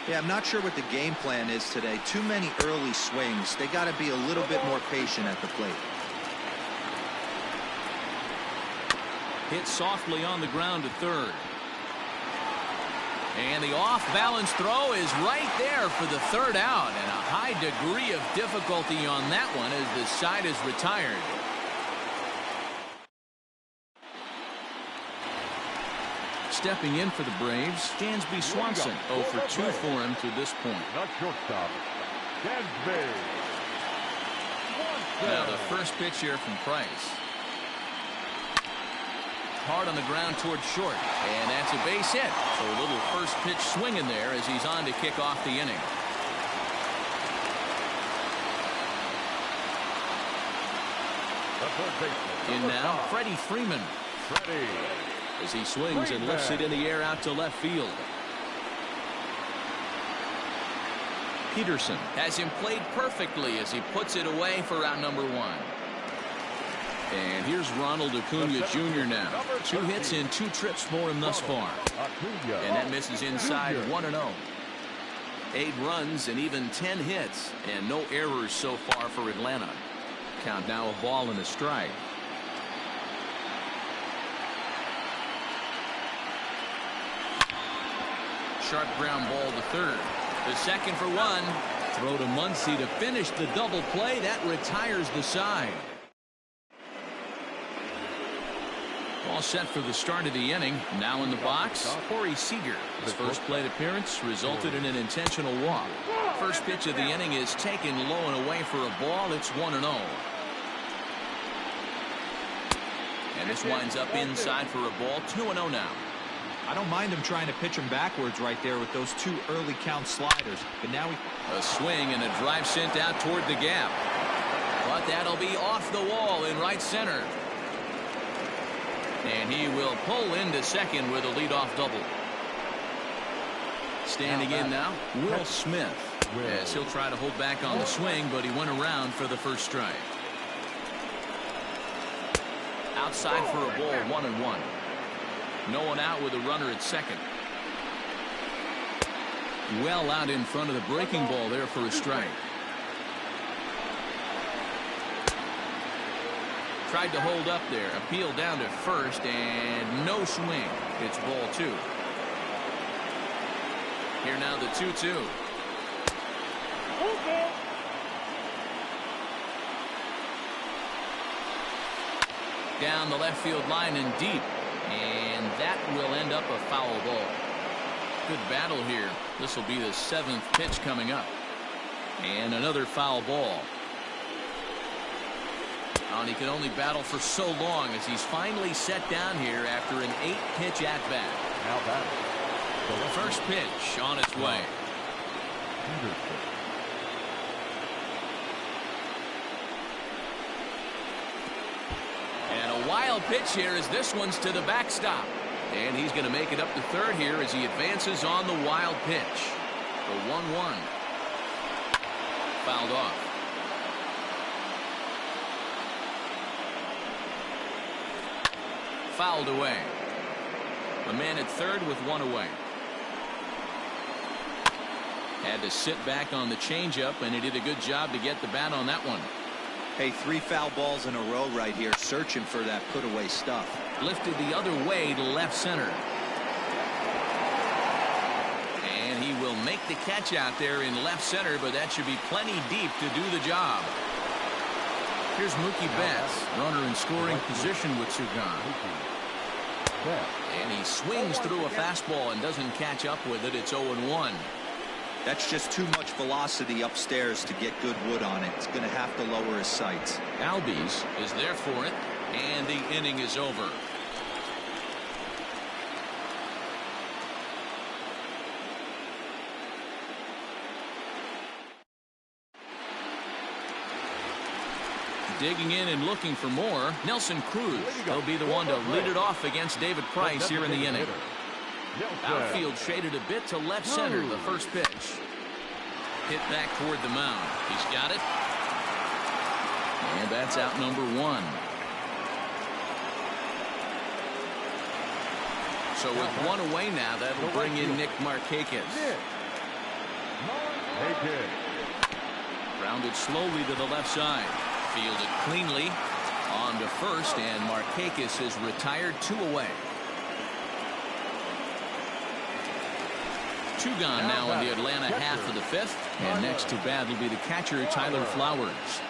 Yeah, I'm not sure what the game plan is today. Too many early swings. They got to be a little bit more patient at the plate. Hit softly on the ground to third. And the off-balance throw is right there for the third out, and a high degree of difficulty on that one as the side is retired. Stepping in for the Braves, Dansby Swanson. 0 for 2 for him to this point. Not shortstop. Dansby. Now the first pitch here from Price. Hard on the ground toward short, and that's a base hit. So a little first pitch swing in there as he's on to kick off the inning. In now, Freddie Freeman. As he swings and lifts it in the air out to left field. Peterson has him played perfectly as he puts it away for out number 1. And here's Ronald Acuna Jr. now. 2 hits and 2 trips for him thus far. And that misses inside 1-0. 8 runs and even 10 hits. And no errors so far for Atlanta. Count now a ball and a strike. Sharp ground ball to third. The second for 1. Throw to Muncy to finish the double play. That retires the side. All set for the start of the inning. Now in the box, Corey Seager. His first plate appearance resulted in an intentional walk. First pitch of the inning is taken low and away for a ball. It's 1-0. And this winds up inside for a ball. 2-0 now. I don't mind him trying to pitch him backwards right there with those 2 early count sliders. But now a swing and a drive sent out toward the gap. But that'll be off the wall in right center. And he will pull into second with a leadoff double. Standing in now, Will Smith. As he'll try to hold back on the swing, but he went around for the first strike. Outside for a ball, 1-1. No one out with a runner at second. Well out in front of the breaking ball there for a strike. Tried to hold up there. Appeal down to first and no swing. It's ball 2. Here now the 2-2. Down the left field line and deep. And that will end up a foul ball. Good battle here. This will be the 7th pitch coming up. And another foul ball. And he can only battle for so long as he's finally set down here after an 8-pitch at-bat. Now batting. The first pitch on its way. And a wild pitch here as this one's to the backstop. And he's going to make it up to third here as he advances on the wild pitch. The 1-1. Fouled off. Fouled away. The man at third with 1 away. Had to sit back on the changeup, and he did a good job to get the bat on that one. Hey, 3 foul balls in a row right here, searching for that put-away stuff. Lifted the other way to left center. And he will make the catch out there in left center, but that should be plenty deep to do the job. Here's Mookie Betts, runner in scoring position with Sugan. And he swings through a fastball and doesn't catch up with it. It's 0-1. That's just too much velocity upstairs to get good wood on it. It's going to have to lower his sights. Albies is there for it, and the inning is over. Digging in and looking for more, Nelson Cruz. He'll be the one to lead it off against David Price here in the inning. Outfield shaded a bit to left center. The first pitch. Hit back toward the mound. He's got it. And that's out number 1. So with 1 away now, that'll bring in Nick Markakis. Grounded slowly to the left side. Fielded cleanly on to first, and Markakis is retired 2 away. 2 gone now in the Atlanta half of the 5th, and next to bat will be the catcher Tyler Flowers.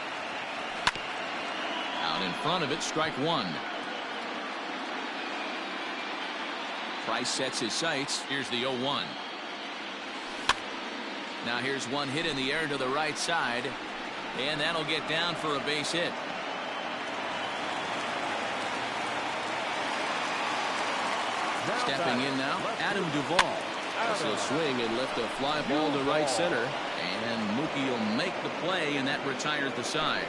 Out in front of it, strike 1. Price sets his sights. Here's the 0-1. Now here's one hit in the air to the right side. And that'll get down for a base hit. Stepping in now, Adam Duvall. He'll swing and lift a fly ball to right center. And Mookie will make the play, and that retires the side.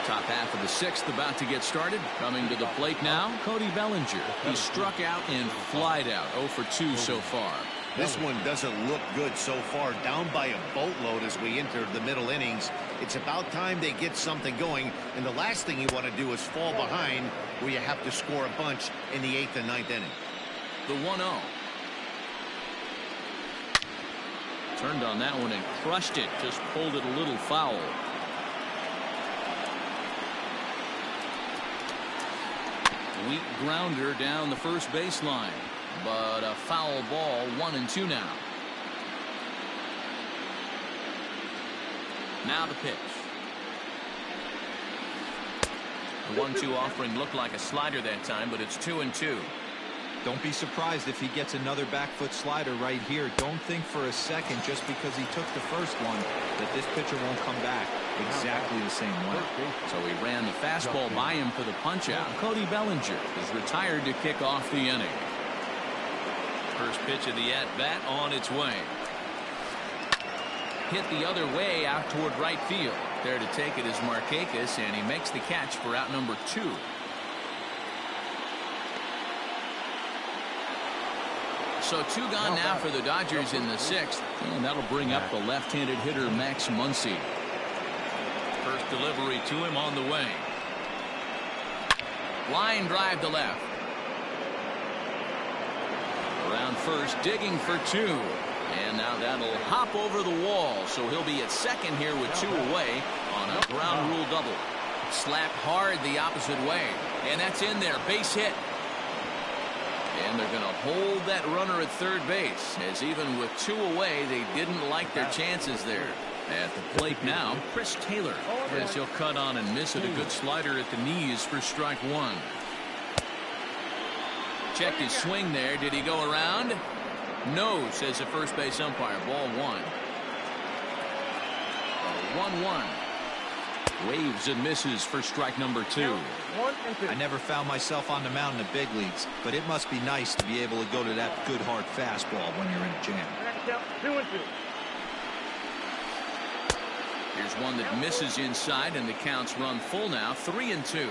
Top half of the 6th about to get started. Coming to the plate now, Cody Bellinger. He struck out and flied out. 0 for 2 so far. This one doesn't look good so far. Down by a boatload as we enter the middle innings. It's about time they get something going. And the last thing you want to do is fall behind where you have to score a bunch in the 8th and 9th inning. The 1-0. Turned on that one and crushed it. Just pulled it a little foul. Weak grounder down the first baseline, but a foul ball. 1-2 now. Now the pitch. The 1-2 offering looked like a slider that time, but it's 2-2. Don't be surprised if he gets another back foot slider right here. Don't think for a second, just because he took the first one, that this pitcher won't come back exactly the same way. So he ran the fastball by him for the punch-out. Cody Bellinger is retired to kick off the inning. First pitch of the at-bat on its way. Hit the other way out toward right field. There to take it is Markakis, and he makes the catch for out number 2. So 2 gone now for the Dodgers in the 6th, and that'll bring up the left-handed hitter Max Muncy. First delivery to him on the way. Line drive to left. Around first, digging for 2. And now that'll hop over the wall, so he'll be at second here with 2 away on a ground rule double. Slapped hard the opposite way, and that's in there. Base hit. And they're going to hold that runner at third base, as even with 2 away, they didn't like their chances there. At the plate now, Chris Taylor, as he'll cut on and miss it. A good slider at the knees for strike 1. Checked his swing there. Did he go around? No, says the first base umpire. Ball 1. 1-1. Waves and misses for strike number 2. I never found myself on the mound in the big leagues, but it must be nice to be able to go to that good hard fastball when you're in a jam. 2-2. Here's one that misses inside, and the count's run full now. 3-2.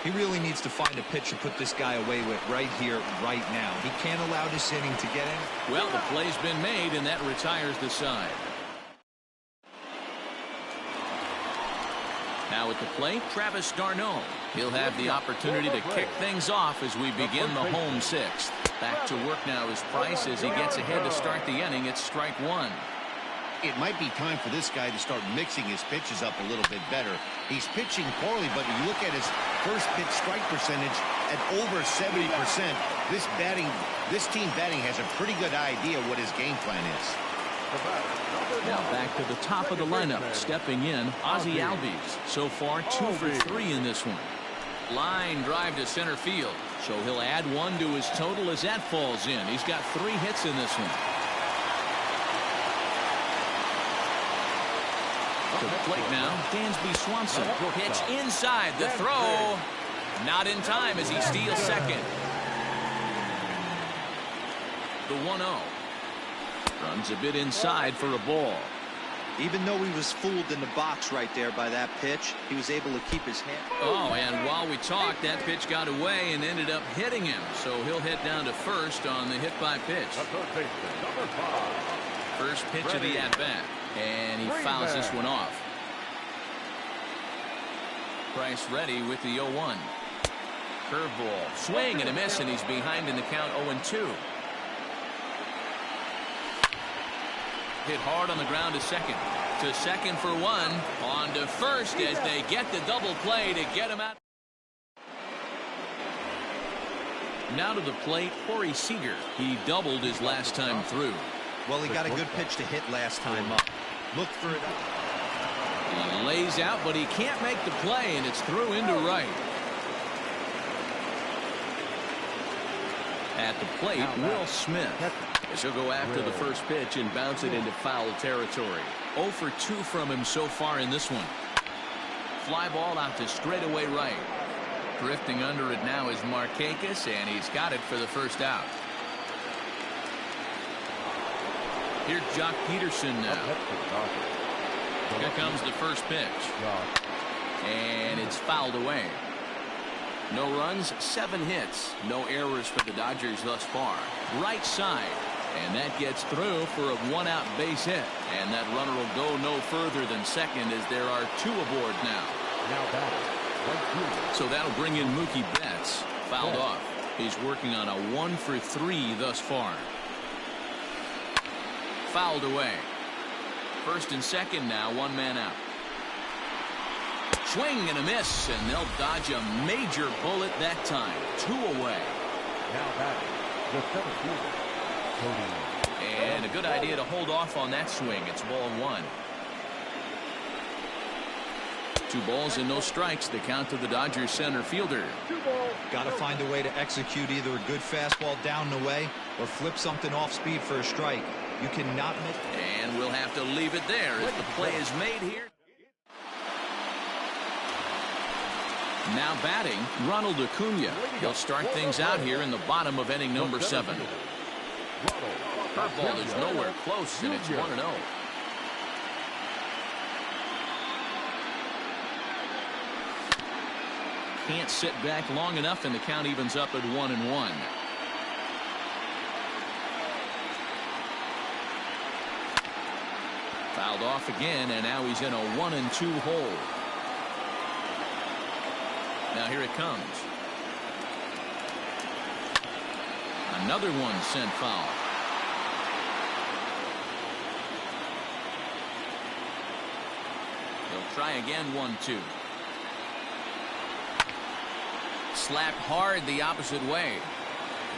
He really needs to find a pitch to put this guy away with right here, right now. He can't allow this inning to get in. Well, the play's been made, and that retires the side. Now at the plate, Travis d'Arnaud. He'll have the opportunity to kick things off as we begin the home 6th. Back to work now is Price as he gets ahead to start the inning. It's strike 1. It might be time for this guy to start mixing his pitches up a little bit better. He's pitching poorly, but if you look at his first pitch strike percentage at over 70%, this team batting has a pretty good idea what his game plan is. Now back to the top of the lineup. Stepping in, Ozzie Albies. So far, 2 for 3 in this one. Line drive to center field. So he'll add 1 to his total as that falls in. He's got 3 hits in this one. To the plate now, Dansby Swanson. Pitch inside. The throw. Not in time as he steals second. The 1-0. Runs a bit inside for a ball. Even though he was fooled in the box right there by that pitch, he was able to keep his hand. Oh, and while we talked, that pitch got away and ended up hitting him. So he'll head down to first on the hit by pitch. First pitch of the at-bat. And he fouls this one off. Price ready with the 0-1. Curveball. Swing and a miss, and he's behind in the count 0-2. Hit hard on the ground to second. To second for 1. On to first as they get the double play to get him out. Now to the plate, Corey Seager. He doubled his last time through. Well, he got a good pitch to hit last time up. Look for it. He lays out, but he can't make the play, and it's through into right. At the plate, Will Smith. As he'll go after the first pitch and bounce it into foul territory. 0 for 2 from him so far in this one. Fly ball out to straightaway right. Drifting under it now is Markakis, and he's got it for the first out. Here's Jock Peterson now. Here comes the first pitch. And it's fouled away. No runs, 7 hits. No errors for the Dodgers thus far. Right side. And that gets through for a 1-out base hit. And that runner will go no further than second as there are 2 aboard now. So that'll bring in Mookie Betts. Fouled off. He's working on a 1 for 3 thus far. Fouled away. First and second now, 1 man out. Swing and a miss, and they'll dodge a major bullet that time. 2 away. Now batting, the 17th, Cody. And a good idea to hold off on that swing. It's ball 1. 2 balls and no strikes. The count to the Dodgers center fielder. Got to find a way to execute either a good fastball down the way or flip something off speed for a strike. You cannot miss. And we'll have to leave it there as the play is made here. Now batting, Ronald Acuna. He'll start things out here in the bottom of inning number 7. Curveball is nowhere close, and it's 1-0. Can't sit back long enough, and the count evens up at 1-1. Fouled off again, and now he's in a 1-2 hole. Now here it comes. Another one sent foul. He'll try again, 1-2. Slapped hard the opposite way.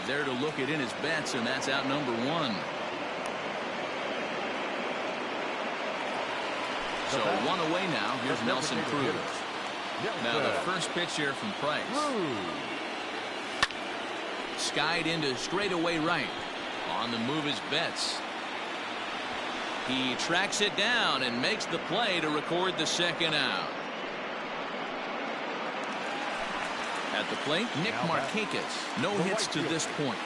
There to look it in his bets, and that's out number 1. So 1 away now. Here's Nelson Cruz. Now the first pitch here from Price. Skied into straightaway right. On the move is Betts. He tracks it down and makes the play to record the second out. At the plate, Nick Markakis. No hits to this point.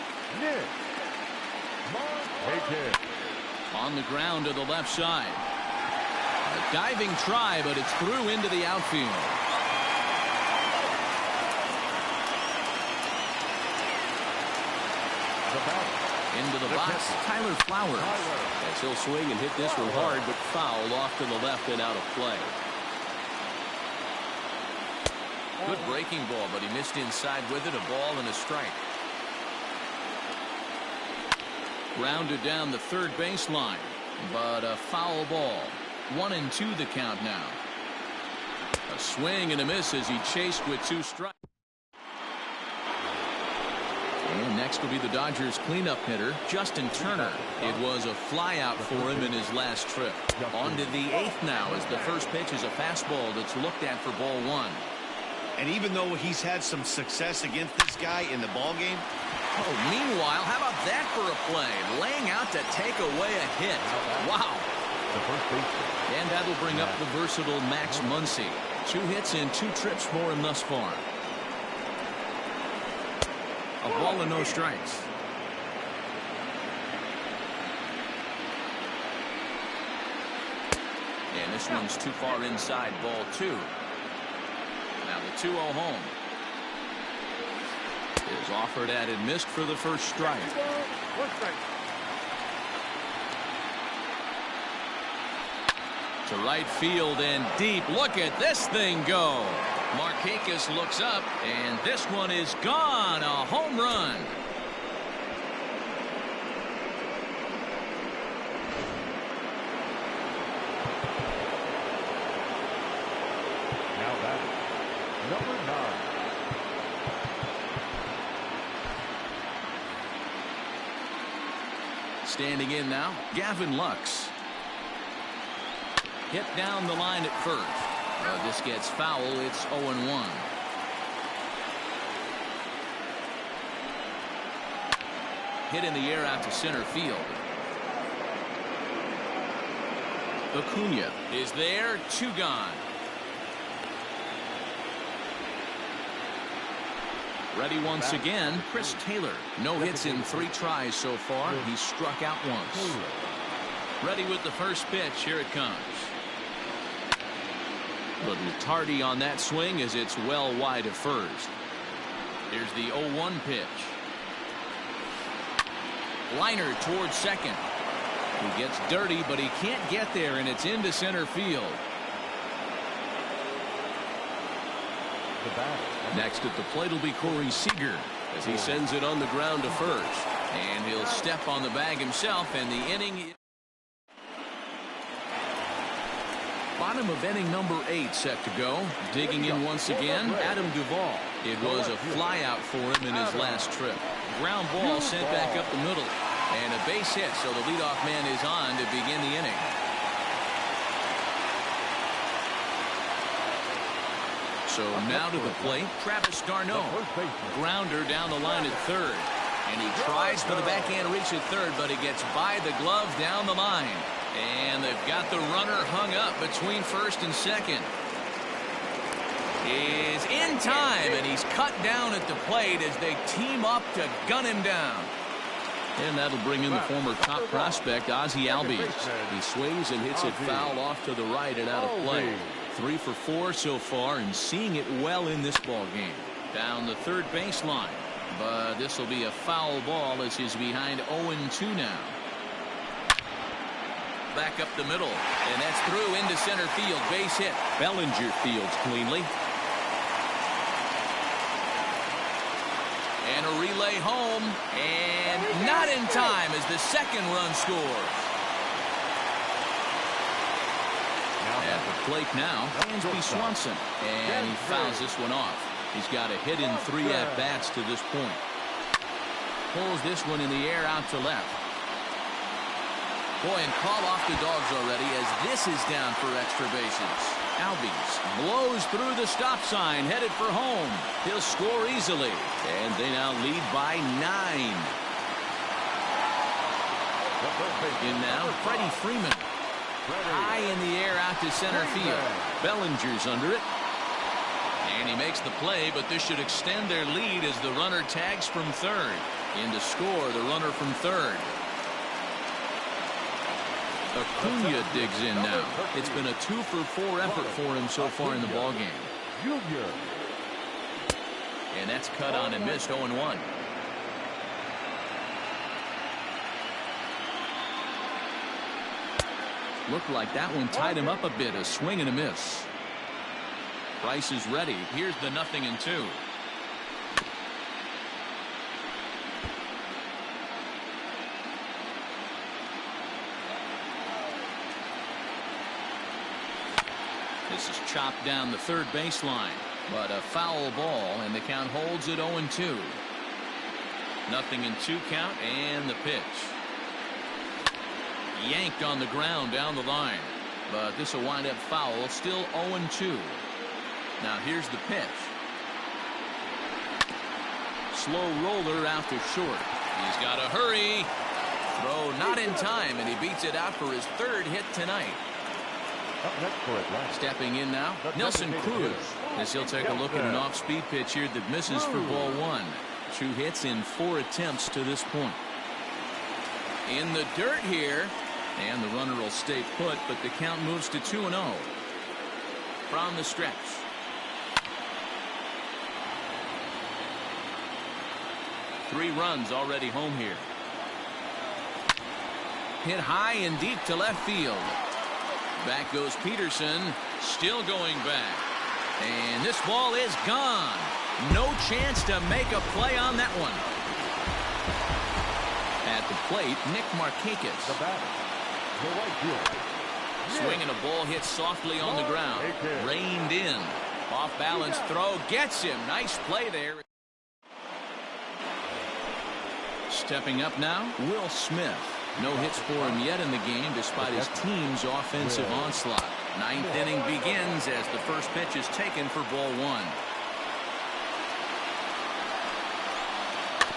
On the ground to the left side. A diving try, but it's through into the outfield. Into the box, Tyler Flowers. Yes, he'll swing and hit this one hard, but foul off to the left and out of play. Good breaking ball, but he missed inside with it. A ball and a strike. Grounded down the third baseline, but a foul ball. 1-2 the count now. A swing and a miss as he chased with 2 strikes. And next will be the Dodgers cleanup hitter, Justin Turner. It was a flyout for him in his last trip. On to the 8th now as the first pitch is a fastball that's looked at for ball 1. And even though he's had some success against this guy in the ball game. Oh, meanwhile, how about that for a play? Laying out to take away a hit. Wow. And that'll bring up the versatile Max Muncy. 2 hits and 2 trips for him thus far. A ball and no strikes. And this one's too far inside, ball 2. Now the 2-0 home. Is offered at and missed for the first strike. 1 strike. To right field and deep. Look at this thing go. Markakis looks up, and this one is gone. A home run. Now batting, number 9. Standing in now, Gavin Lux. Hit down the line at first. This gets foul. It's 0-1. Hit in the air out to center field. Acuna is there. 2 gone. Ready once again, Chris Taylor. No hits in 3 tries so far. He's struck out once. Ready with the first pitch. Here it comes. Little tardy on that swing as it's well wide of first. Here's the 0-1 pitch. Liner towards second. He gets dirty, but he can't get there, and it's into center field. Next at the plate will be Corey Seager as he sends it on the ground to first. And he'll step on the bag himself, and the inning. Bottom of inning number 8 set to go. Digging in once again, Adam Duvall. It was a flyout for him in his last trip. Ground ball sent back up the middle. And a base hit, so the leadoff man is on to begin the inning. So now to the plate, Travis d'Arnaud. Grounder down the line at third. And he tries for the backhand reach at third, but he gets by the glove down the line. And they've got the runner hung up between first and second. Is in time, and he's cut down at the plate as they team up to gun him down. And that'll bring in the former top prospect, Ozzie Albies. He swings and hits it foul off to the right and out of play. 3 for 4 so far, and seeing it well in this ball game. Down the third baseline, but this will be a foul ball as he's behind 0-2 now. Back up the middle, and that's through into center field. Base hit. Bellinger fields cleanly. And a relay home, and not in time as the second run scores. At the plate now, Dansby Swanson, and he fouls this one off. He's got a hit in 3 at-bats to this point. Pulls this one in the air out to left. Boy, and call off the Dogs already as this is down for extra bases. Albies blows through the stop sign, headed for home. He'll score easily, and they now lead by 9. In now, Freddie Freeman. High in the air out to center field. Bellinger's under it. And he makes the play, but this should extend their lead as the runner tags from third. In to score, the runner from third. Acuna digs in now. It's been a 2-for-4 effort for him so far in the ballgame. And that's cut on and missed, 0-1. Looked like that one tied him up a bit. A swing and a miss. Price is ready. Here's the 0-2. This is chopped down the third baseline, but a foul ball, and the count holds at 0-2. 0-2 count, and the pitch. Yanked on the ground down the line, but this will wind up foul. Still 0-2. Now here's the pitch. Slow roller out to short. He's got to hurry. Throw not in time, and he beats it out for his 3rd hit tonight. Stepping in now, Nelson Cruz, as he'll take a look at an off-speed pitch here that misses for ball 1. 2 hits in 4 attempts to this point. In the dirt here, and the runner will stay put, but the count moves to 2-0. From the stretch. Three runs already home here. Hit high and deep to left field. Back goes Peterson, still going back. And this ball is gone. No chance to make a play on that one. At the plate, Nick Markakis. The batter, the right fielder. Swinging a ball hit softly on the ground. Reined in. Off balance throw gets him. Nice play there. Stepping up now, Will Smith. No hits for him yet in the game despite his team's offensive onslaught. 9th inning begins as the first pitch is taken for ball 1.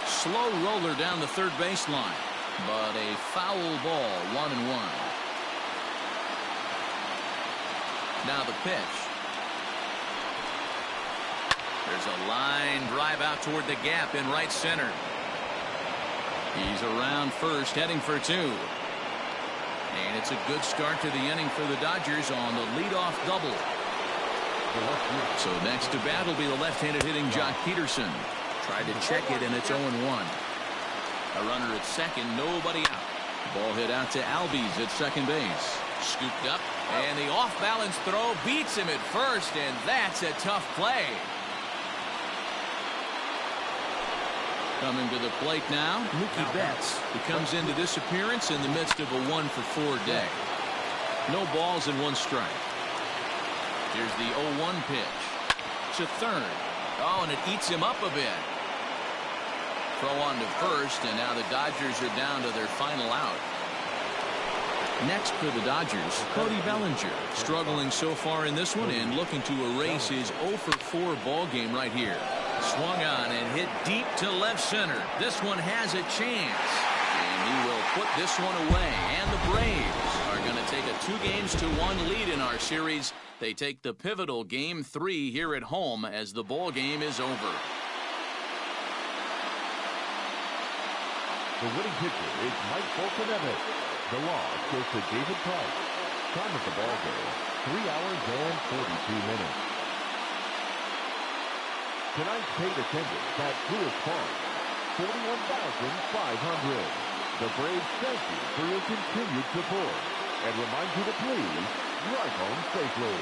Slow roller down the third baseline, but a foul ball, 1-1. Now the pitch. There's a line drive out toward the gap in right center. He's around first, heading for 2. And it's a good start to the inning for the Dodgers on the leadoff double. So next to bat will be the left-handed hitting Jock Peterson. Tried to check it, and it's 0-1. A runner at second, nobody out. Ball hit out to Albies at second base. Scooped up, and the off-balance throw beats him at first, and that's a tough play. Coming to the plate now, Mookie Betts. He comes into this appearance in the midst of a 1-for-4 day. No balls and 1 strike. Here's the 0-1 pitch. To third. Oh, and it eats him up a bit. Throw on to first, and now the Dodgers are down to their final out. Next for the Dodgers, Cody Bellinger. Struggling so far in this one and looking to erase his 0-for-4 ball game right here. Swung on and hit deep to left center. This one has a chance. And he will put this one away. And the Braves are going to take a 2-1 lead in our series. They take the pivotal Game 3 here at home as the ball game is over. The winning pitcher is Mike Fulton. The loss goes to David Price. Time of the ball game, 3 hours and 42 minutes. Tonight's paid attendance at Truist Park, 41,500. The Braves thank you for your continued support and remind you to please drive home safely.